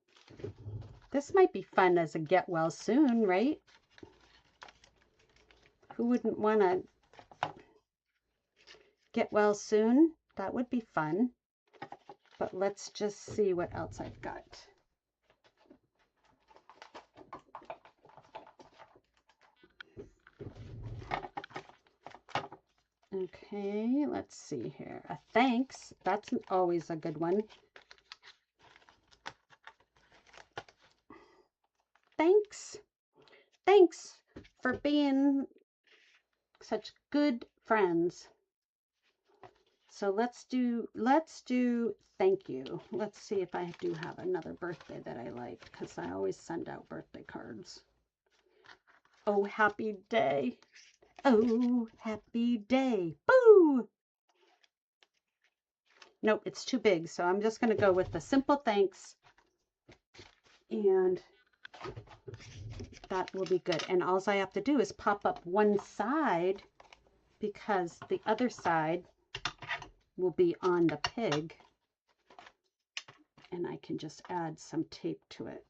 this might be fun as a get well soon, right? Who wouldn't want to get well soon? That would be fun. But let's just see what else I've got. Okay, let's see here. A thanks. That's always a good one. Thanks. Thanks for being such good friends. So let's do thank you. Let's see if I do have another birthday that I like, because I always send out birthday cards. Oh, happy day. Oh, happy day. Boo! Nope, it's too big, so I'm just going to go with the simple thanks. And that will be good. And all I have to do is pop up one side, because the other side will be on the pig. And I can just add some tape to it.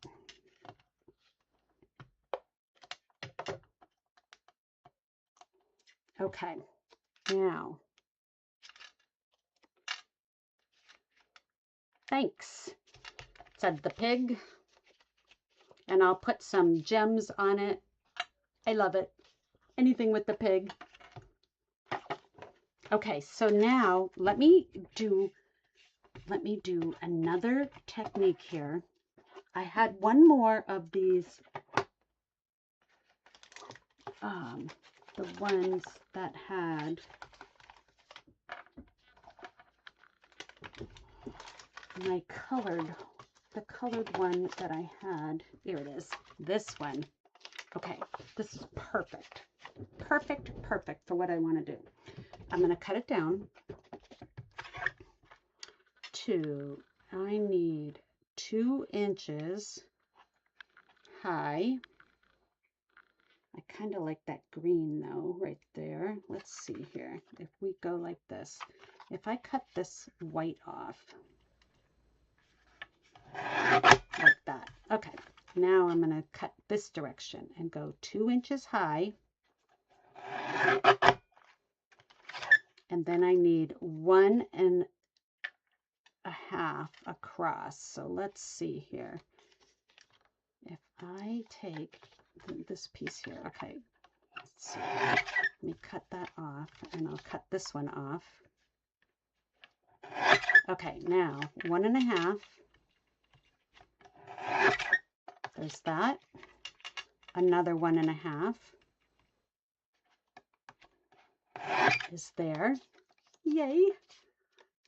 Okay, now, thanks, said the pig. And I'll put some gems on it. I love it. Anything with the pig. Okay, so now let me do another technique here. I had one more of these, the ones that had my the colored one that I had. Here it is, this one. Okay, this is perfect. Perfect for what I want to do. I'm going to cut it down to, I need 2 inches high. I kind of like that green though, right there. Let's see here. If we go like this, if I cut this white off, like that. Okay, now I'm going to cut this direction and go 2 inches high. And then I need 1 1/2 across. So let's see here. If I take this piece here, okay, let's see. Let me cut that off, and I'll cut this one off. Okay, now 1 1/2. There's that. Another 1 1/2 is there. Yay!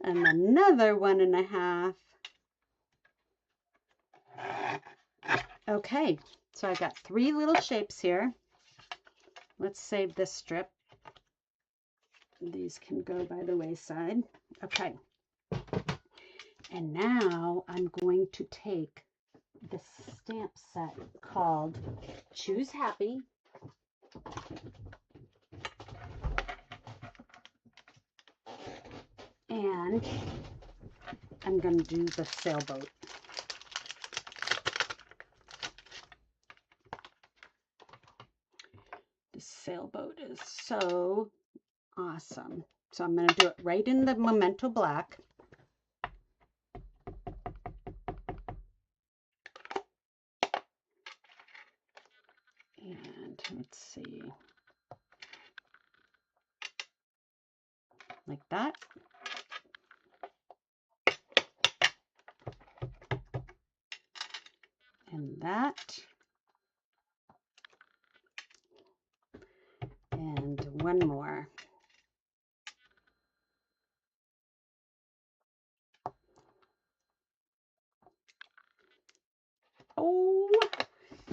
And another 1 1/2. Okay, so I got 3 little shapes here. Let's save this strip. These can go by the wayside. Okay. And now I'm going to take the stamp set called Choose Happy. And I'm going to do the sailboat. The sailboat is so awesome. So I'm going to do it right in the Memento Black. And let's see. Like that. And that. And one more. Oh,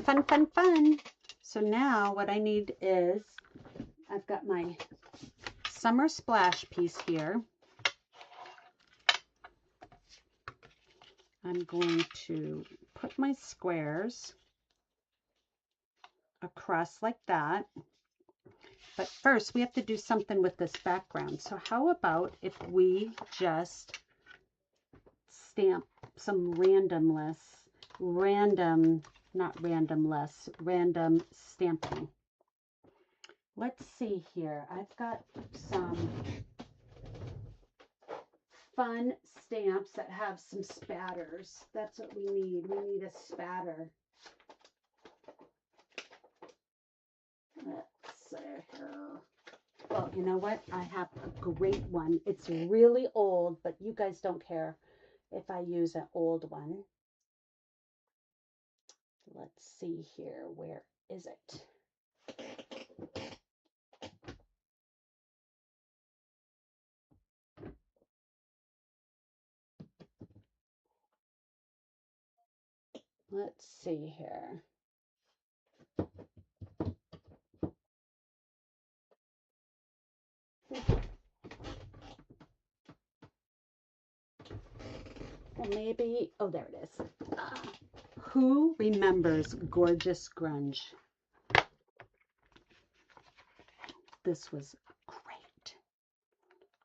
fun, fun, fun. So now what I need is, I've got my summer splash piece here. I'm going to put my squares across like that. But first we have to do something with this background. So how about if we just stamp some random stamping. Let's see here. I've got some fun stamps that have some spatters. That's what we need. We need a spatter. Let's see here. Oh, you know what? I have a great one. It's really old, but you guys don't care if I use an old one. Let's see here. Where is it? Let's see here. Well, maybe, oh, there it is. Who remembers Gorgeous Grunge? This was great.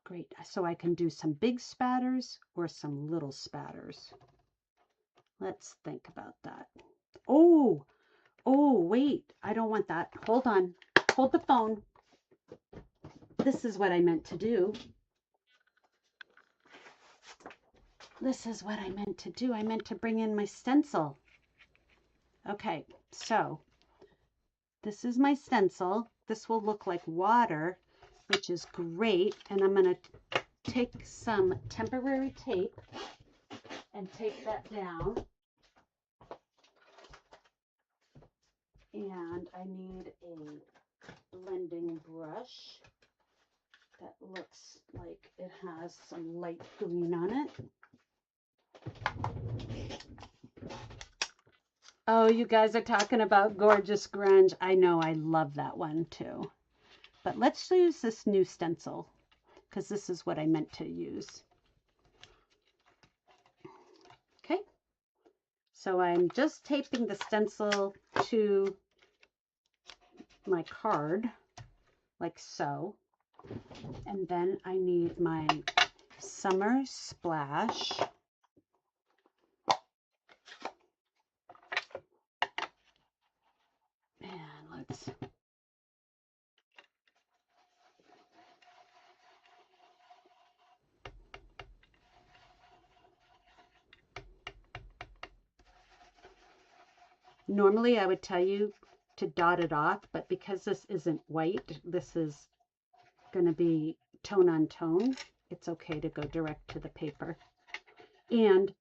Great. So I can do some big spatters or some little spatters. Let's think about that. Oh, wait. I don't want that. Hold on. Hold the phone. This is what I meant to do. This is what I meant to do. I meant to bring in my stencil. Okay, so this is my stencil. This will look like water, which is great. And I'm going to take some temporary tape and tape that down. And I need a blending brush that looks like it has some light green on it. Oh, you guys are talking about Gorgeous Grunge. I know, I love that one too. But let's use this new stencil because this is what I meant to use. Okay, so I'm just taping the stencil to my card like so. And then I need my Summer Splash. And let's normally I would tell you to dot it off, but because this isn't white, this is going to be tone on tone, it's okay to go direct to the paper. And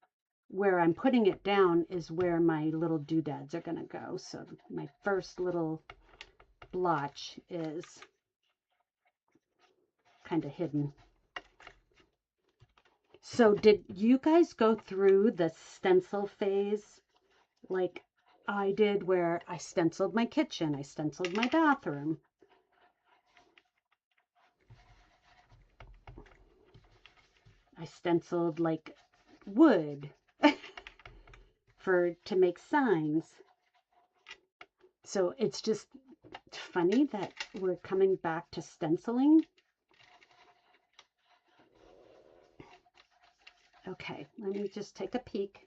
where I'm putting it down is where my little doodads are going to go. So my first little blotch is kind of hidden. So did you guys go through the stencil phase like I did, where I stenciled my kitchen, I stenciled my bathroom? I stenciled like wood to make signs. So it's just funny that we're coming back to stenciling. Okay, let me just take a peek.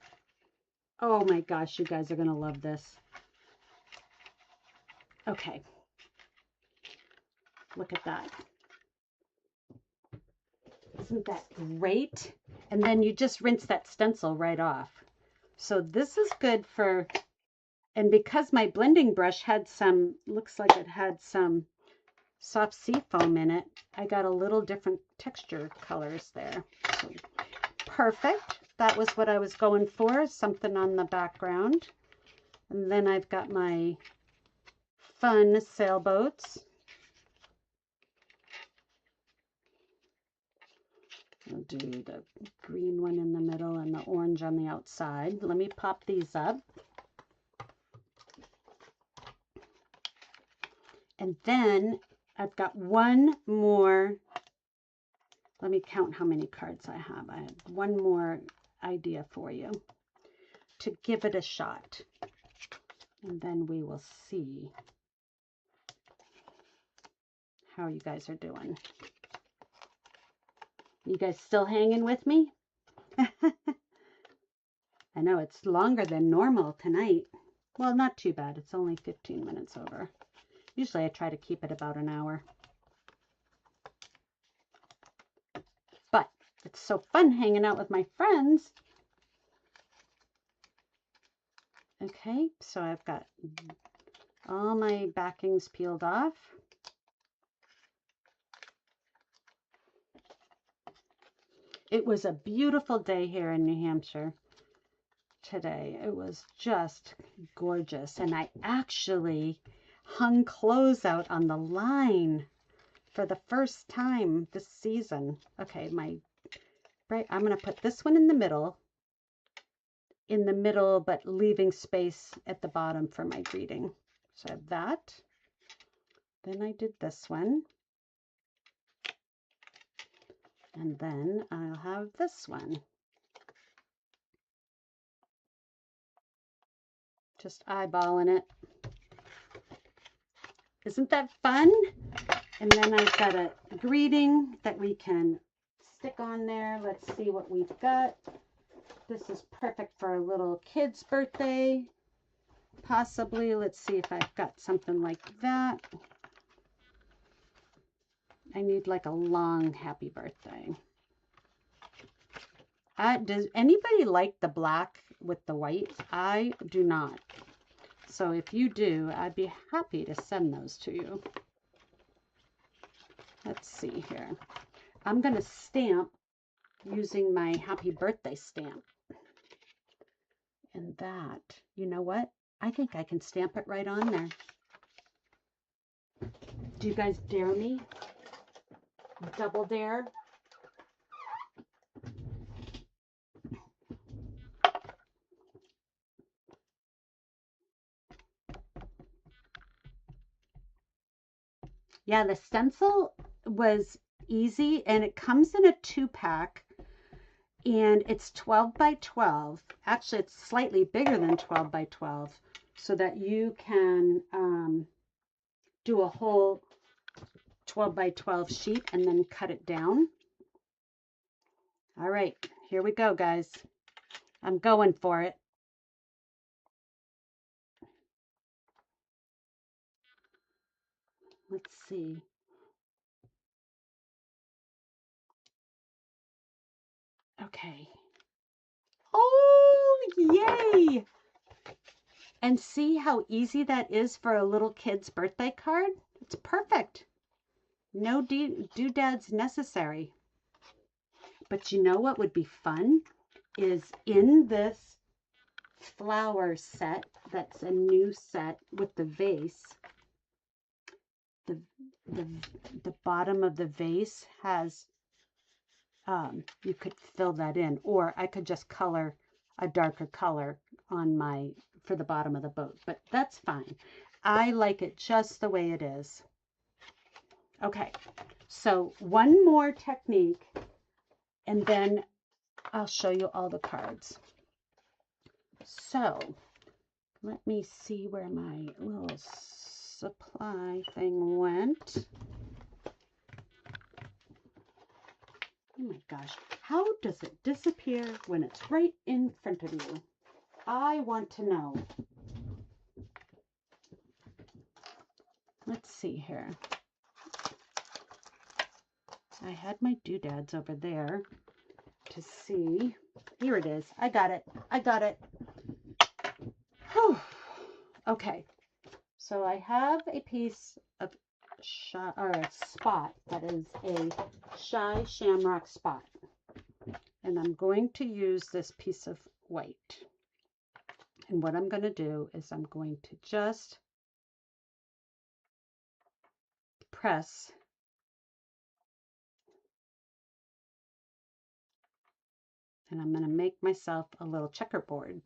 Oh my gosh, you guys are going to love this. Okay. Look at that. Isn't that great? And then you just rinse that stencil right off. So this is good for, and because my blending brush had some, looks like it had some soft sea foam in it, I got a little different texture colors there. So perfect. That was what I was going for, something on the background. And then I've got my fun sailboats. I'll do the green one in the middle and the orange on the outside. Let me pop these up. And then I've got one more. Let me count how many cards I have. I have one more idea for you to give it a shot. And then we will see how you guys are doing. You guys still hanging with me? I know it's longer than normal tonight. Well, not too bad. It's only 15 minutes over. Usually I try to keep it about an hour. But it's so fun hanging out with my friends. Okay, so I've got all my backings peeled off. It was a beautiful day here in New Hampshire today. It was just gorgeous. And I actually hung clothes out on the line for the first time this season. Okay, I'm going to put this one in the middle, but leaving space at the bottom for my greeting. So I have that. Then I did this one. And then I'll have this one. Just eyeballing it. Isn't that fun? And then I've got a greeting that we can stick on there. Let's see what we've got. This is perfect for a little kid's birthday. Possibly. Let's see if I've got something like that. I need like a long happy birthday. Does anybody like the black with the white? I do not. So if you do, I'd be happy to send those to you. Let's see here. I'm going to stamp using my happy birthday stamp. And that, you know what? I think I can stamp it right on there. Do you guys dare me? Double dare? Yeah, the stencil was easy, and it comes in a 2-pack, and it's 12 by 12. Actually, it's slightly bigger than 12 by 12, so that you can do a whole 12 by 12 sheet and then cut it down. All right, here we go, guys. I'm going for it. Let's see. Okay. Oh, yay! And see how easy that is for a little kid's birthday card? It's perfect. No doodads necessary. But you know what would be fun? Is in this flower set, that's a new set with the vase, the bottom of the vase has, you could fill that in, or I could just color a darker color on for the bottom of the boat, but that's fine. I like it just the way it is. Okay, so one more technique, and then I'll show you all the cards. So let me see where my little supply thing went. Oh my gosh, how does it disappear when it's right in front of you? I want to know. Let's see here. I had my doodads over there to see. Here it is. I got it. I got it. Whew. Okay. So I have a piece of a spot that is a shy shamrock spot. And I'm going to use this piece of white. And what I'm going to do is I'm going to just press and I'm going to make myself a little checkerboard.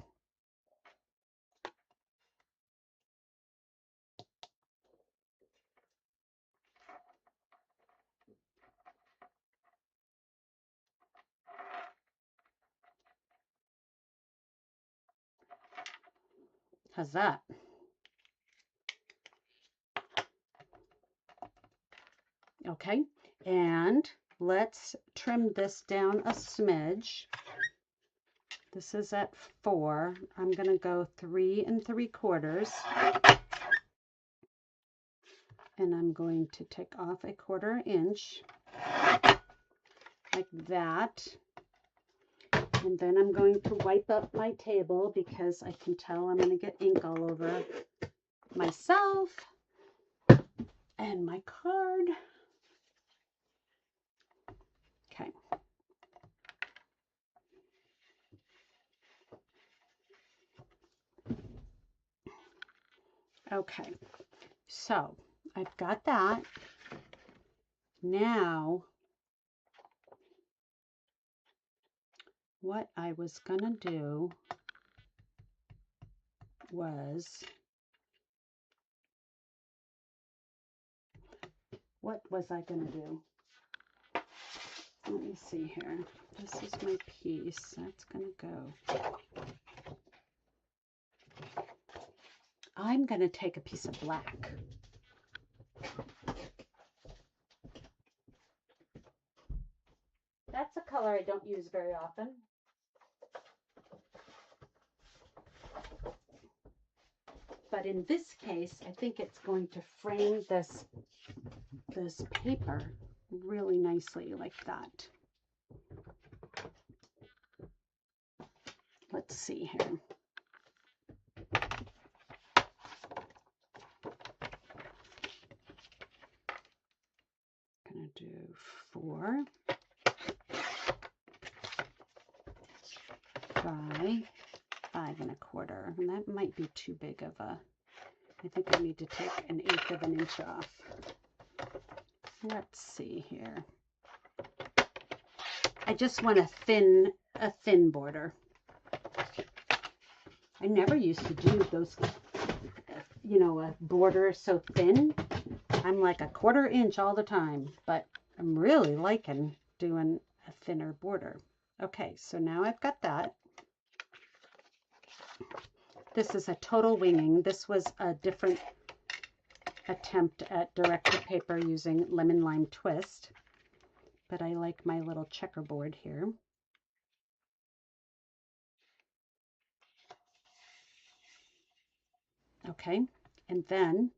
How's that? Okay, and let's trim this down a smidge. This is at 4. I'm going to go 3 3/4. And I'm going to take off a 1/4 inch like that. And then I'm going to wipe up my table because I can tell I'm going to get ink all over myself and my card. Okay. Okay, so I've got that. Now, what I was gonna do was, what was I gonna do? Let me see here. This is my piece. That's gonna go. I'm gonna take a piece of black. That's a color I don't use very often. But in this case, I think it's going to frame this paper really nicely like that. Let's see here. Gonna do 4 by 5 1/4, and that might be too big of a, I think I need to take 1/8 of an inch off. Let's see here. I just want a thin border. I never used to do those, you know, a border so thin. I'm like 1/4 inch all the time, but I'm really liking doing a thinner border. Okay, so now I've got that. This is a total winging. This was a different attempt at direct-to-paper using lemon lime twist, but I like my little checkerboard here. Okay, and then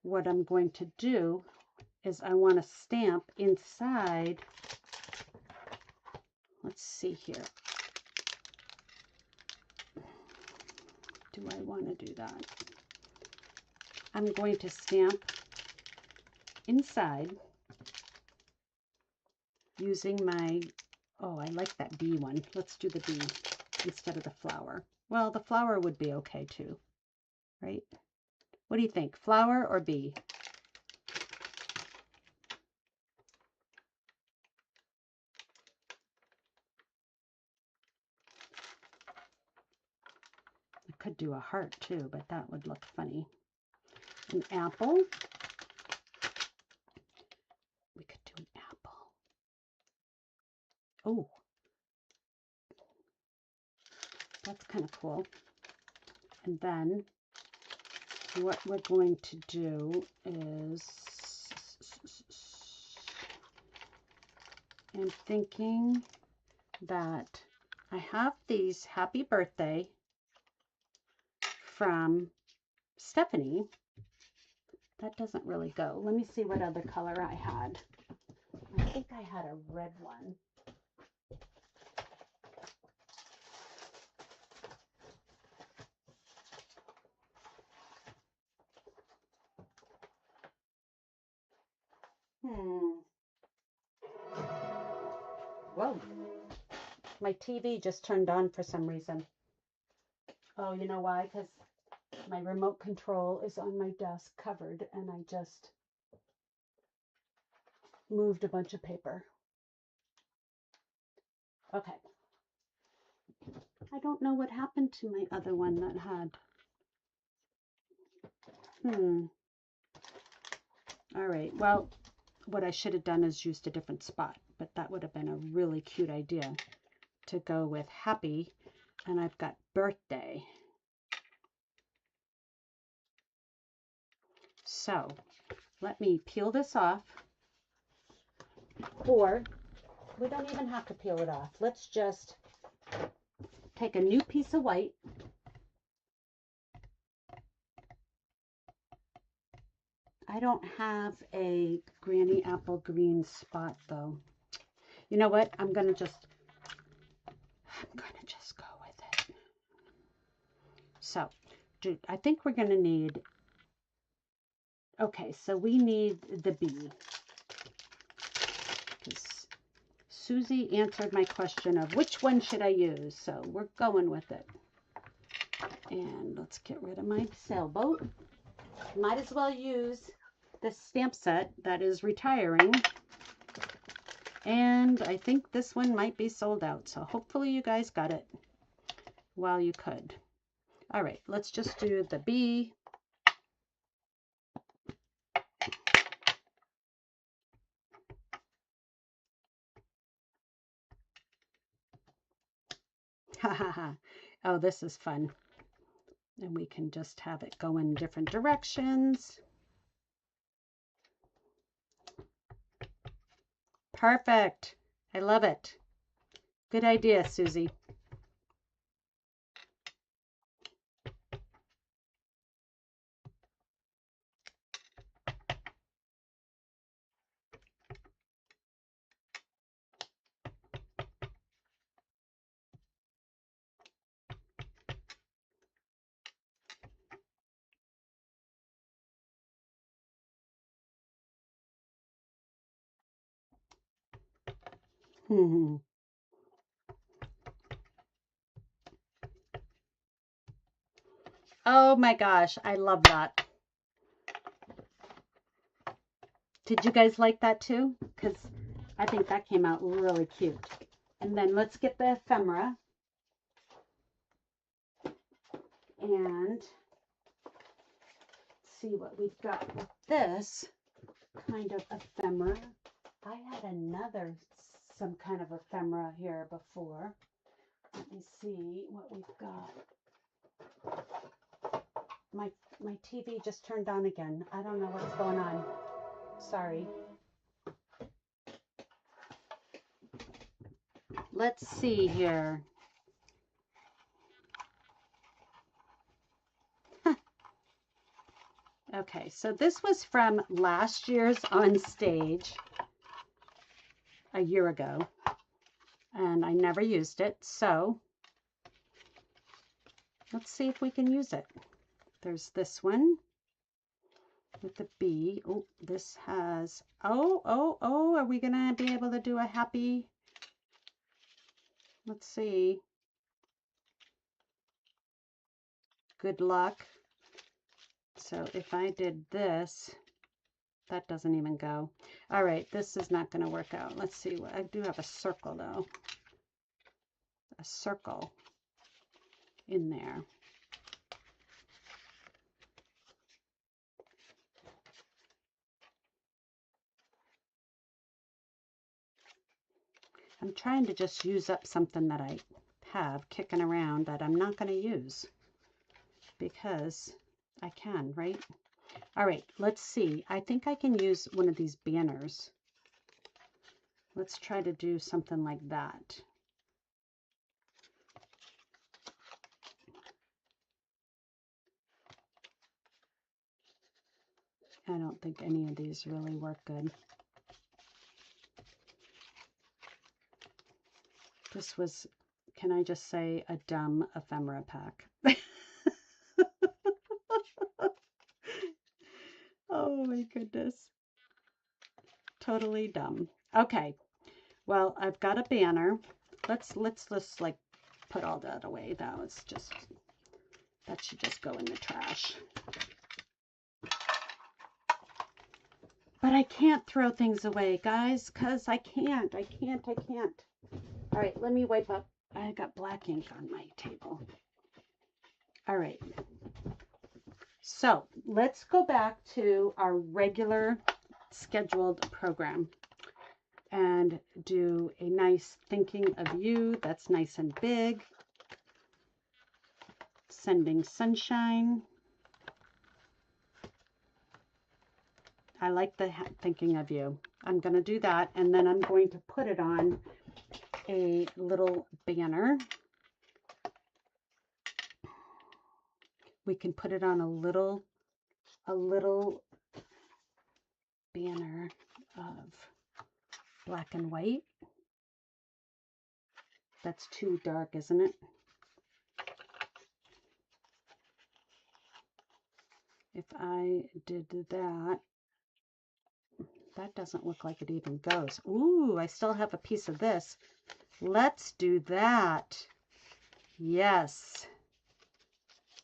what I'm going to do is I want to stamp inside. Let's see here. Do I want to do that? I'm going to stamp inside using my, oh, I like that bee one. Let's do the bee instead of the flower. Well, the flower would be okay too, right? What do you think, flower or bee? I could do a heart too, but that would look funny. An apple. We could do an apple. Oh, that's kind of cool. And then what we're going to do is, I'm thinking that I have these happy birthday from Stephanie. That doesn't really go. Let me see what other color I had. I think I had a red one. Whoa. My TV just turned on for some reason. Oh, you know why? Because my remote control is on my desk covered, and I just moved a bunch of paper. Okay. I don't know what happened to my other one that had. All right. Well, what I should have done is used a different spot, but that would have been a really cute idea to go with happy, and I've got birthday. So let me peel this off, or we don't even have to peel it off. Let's just take a new piece of white. I don't have a Granny Apple green spot though. You know what? I'm gonna just go with it. So, I think we're gonna need, okay, so we need the bee. Because Susie answered my question of which one should I use, so we're going with it. And let's get rid of my sailboat. might as well use this stamp set that is retiring. And I think this one might be sold out. So hopefully you guys got it while you could. All right, let's just do the bee. Ha ha ha. Oh, this is fun. And we can just have it go in different directions. Perfect. I love it. Good idea, Susie. Oh my gosh, I love that. Did you guys like that too? Because I think that came out really cute. And then let's get the ephemera. And see what we've got with this kind of ephemera. I had some kind of ephemera here before. Let me see what we've got. My TV just turned on again. I don't know what's going on. Sorry. Let's see here. Okay, so this was from last year's On Stage a year ago, and I never used it, so let's see if we can use it. There's this one with the bee. Oh, this has, oh, are we gonna be able to do a happy? Let's see. Good luck. So if I did this, that doesn't even go. All right, this is not going to work out. Let's see. I do have a circle though. A circle in there. I'm trying to just use up something that I have kicking around that I'm not going to use because I can, right? All right, let's see. I think I can use one of these banners. Let's try to do something like that. I don't think any of these really work good. This was, can I just say, a dumb ephemera pack. Oh my goodness. Totally dumb. Okay. Well, I've got a banner. Let's like put all that away though. It's just, that should just go in the trash. But I can't throw things away, guys, because I can't. All right, let me wipe up. I got black ink on my table. All right. So let's go back to our regular scheduled program and do a nice thinking of you. That's nice and big. Sending sunshine. I like the thinking of you. I'm going to do that, and then I'm going to put it on a little banner. We can put it on a little banner of black and white. That's too dark, isn't it? If I did that, that doesn't look like it even goes. Ooh, I still have a piece of this. Let's do that. Yes.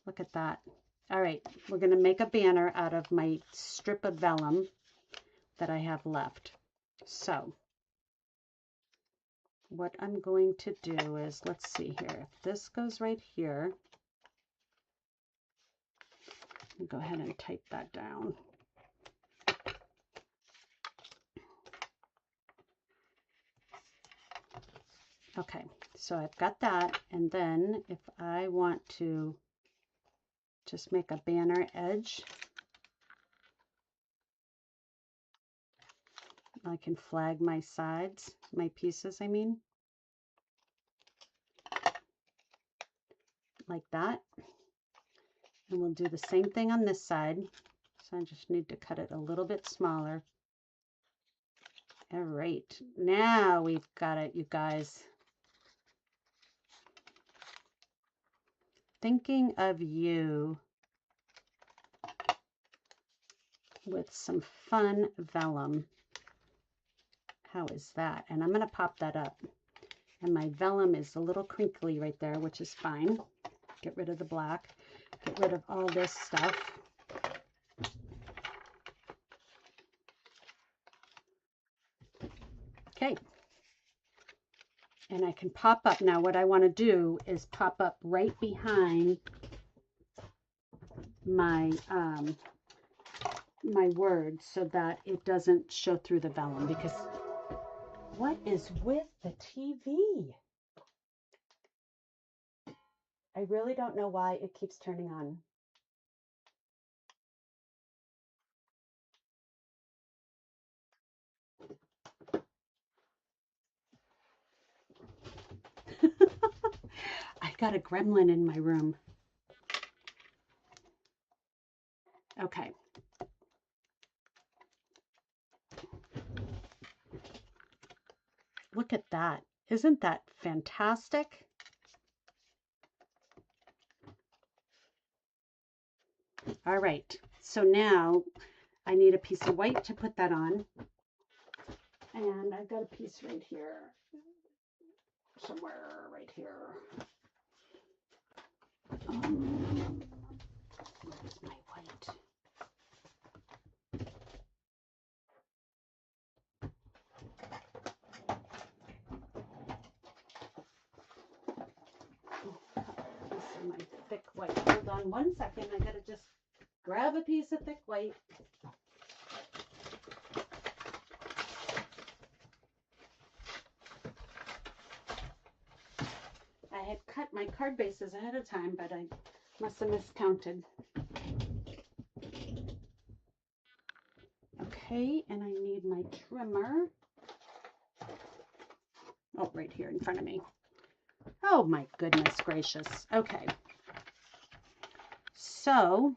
Look at that. All right, we're going to make a banner out of my strip of vellum that I have left. So what I'm going to do is, let's see here, if this goes right here, I'll go ahead and type that down. Okay, so I've got that, and then if I want to just make a banner edge, I can flag my sides, my pieces, I mean, like that. And we'll do the same thing on this side. So I just need to cut it a little bit smaller. All right, now we've got it, you guys. Thinking of you with some fun vellum. How is that? And I'm going to pop that up. And my vellum is a little crinkly right there, which is fine. Get rid of the black. Get rid of all this stuff. Okay. And I can pop up. Now what I want to do is pop up right behind my my words so that it doesn't show through the vellum, because what is with the TV? I really don't know why it keeps turning on. I've got a gremlin in my room. Okay. Look at that. Isn't that fantastic? All right. So now I need a piece of white to put that on. And I've got a piece right here. Somewhere right here. Where's my white? This is my thick white. Hold on one second. I gotta just grab a piece of thick white. I had cut my card bases ahead of time, but I must have miscounted. Okay, and I need my trimmer. Oh, right here in front of me. Oh my goodness gracious. Okay. So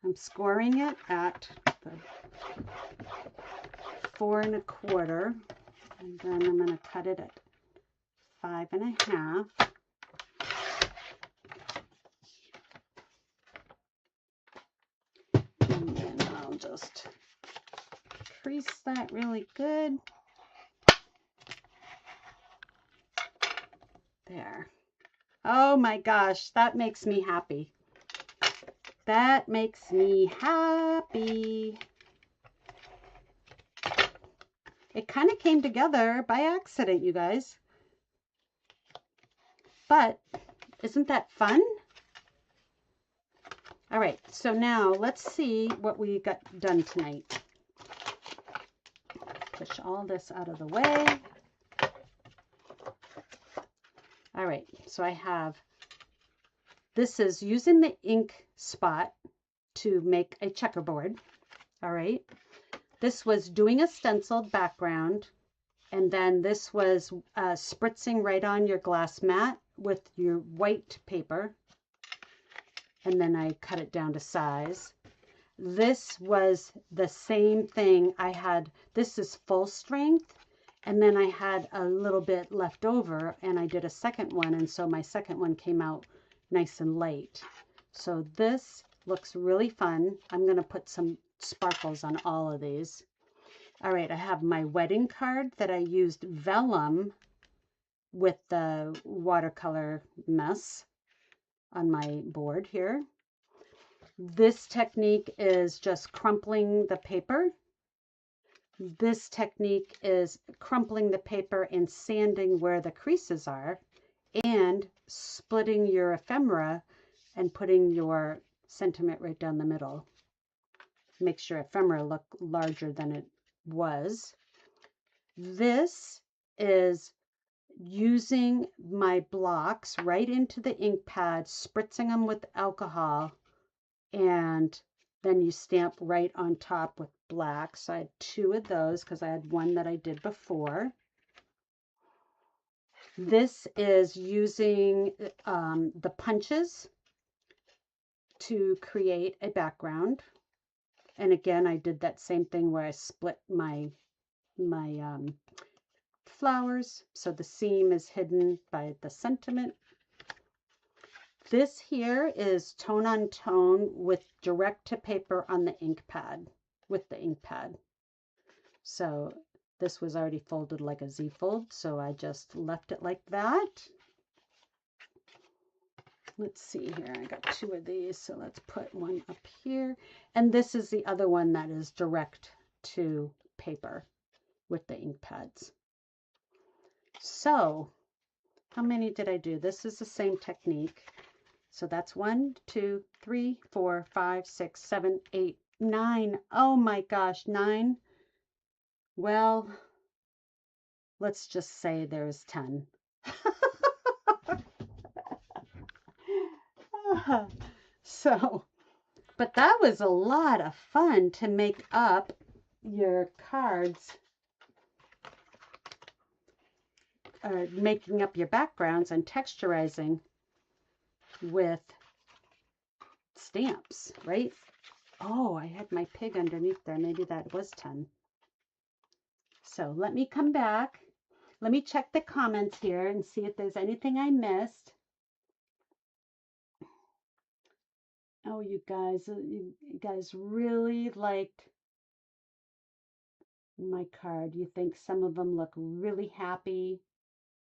I'm scoring it at the 4 1/4, and then I'm going to cut it at 5 1/2. And then I'll just crease that really good. There. Oh my gosh, that makes me happy. That makes me happy. It kind of came together by accident, you guys. But isn't that fun? All right, so now let's see what we got done tonight. Push all this out of the way. All right, so I have, this is using the ink spot to make a checkerboard. All right, this was doing a stenciled background, and then this was spritzing right on your glass mat with your white paper, and then I cut it down to size. This was the same thing. I had, this is full strength, and then I had a little bit left over, and I did a second one, and so my second one came out nice and light. So this looks really fun. I'm going to put some sparkles on all of these. All right, I have my wedding card that I used vellum with the watercolor mess on my board here. This technique is just crumpling the paper. This technique is crumpling the paper and sanding where the creases are and splitting your ephemera and putting your sentiment right down the middle. Makes your ephemera look larger than it was. This is using my blocks right into the ink pad, spritzing them with alcohol, and then you stamp right on top with black. So I had 2 of those because I had one that I did before. This is using the punches to create a background. And again, I did that same thing where I split my flowers, so the seam is hidden by the sentiment. This here is tone on tone with direct to paper on the ink pad, with the ink pad. So this was already folded like a Z fold, so I just left it like that. Let's see here, I got 2 of these, so let's put one up here. And this is the other one that is direct to paper with the ink pads. So how many did I do? This is the same technique. So that's 1, 2, 3, 4, 5, 6, 7, 8, 9. Oh my gosh, 9. Well, let's just say there's 10. So, but that was a lot of fun to make up your cards, making up your backgrounds and texturizing with stamps, right? Oh, I had my pig underneath there. Maybe that was 10. So let me come back. Let me check the comments here and see if there's anything I missed. Oh, you guys really liked my card. You think some of them look really happy,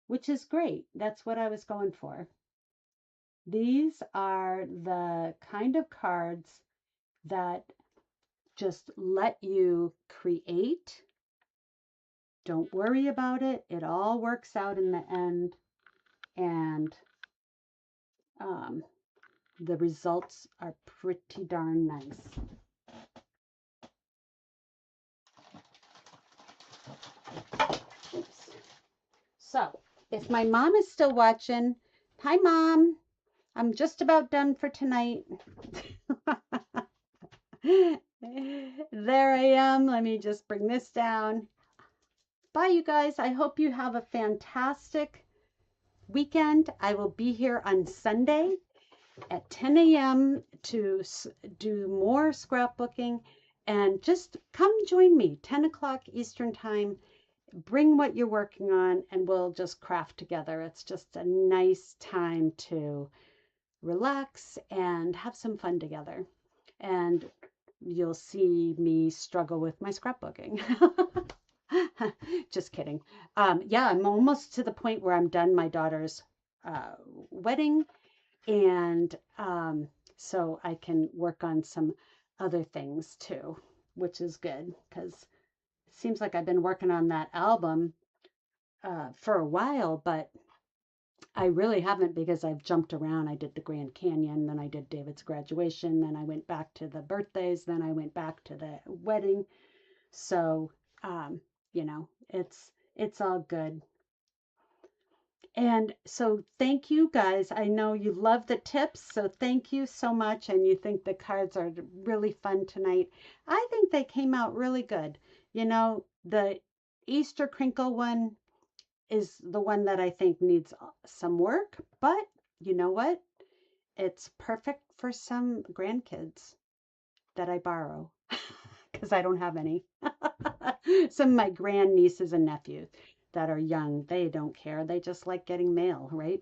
which is great. That's what I was going for. These are the kind of cards that just let you create. Don't worry about it. It all works out in the end. And the results are pretty darn nice. Oops. So, if my mom is still watching, hi Mom, I'm just about done for tonight. There I am. Let me just bring this down. Bye, you guys. I hope you have a fantastic weekend. I will be here on Sunday at 10 a.m. to do more scrapbooking, and just come join me 10 o'clock Eastern time. Bring what you're working on and we'll just craft together. It's just a nice time to relax and have some fun together, and you'll see me struggle with my scrapbooking. Just kidding. Yeah, I'm almost to the point where I'm done my daughter's wedding, and so I can work on some other things too, which is good because it seems like I've been working on that album for a while, but I really haven't, because I've jumped around. I did the Grand Canyon, then I did David's graduation, then I went back to the birthdays, then I went back to the wedding. So, you know, it's all good. And so thank you guys. I know you love the tips, so thank you so much. And you think the cards are really fun tonight. I think they came out really good. You know, the Easter crinkle one is the one that I think needs some work, but you know what? It's perfect for some grandkids that I borrow because I don't have any. Some of my grandnieces and nephews that are young, they don't care. They just like getting mail, right?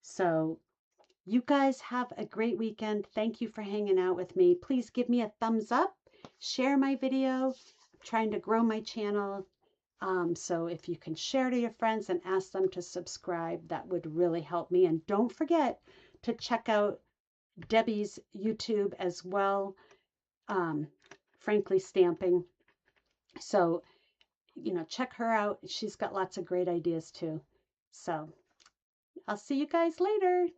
So you guys have a great weekend. Thank you for hanging out with me. Please give me a thumbs up, share my video. I'm trying to grow my channel. So if you can share to your friends and ask them to subscribe, that would really help me. And don't forget to check out Debbie's YouTube as well, Frankly Stamping. So, check her out. She's got lots of great ideas too. So, I'll see you guys later.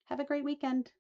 Have a great weekend.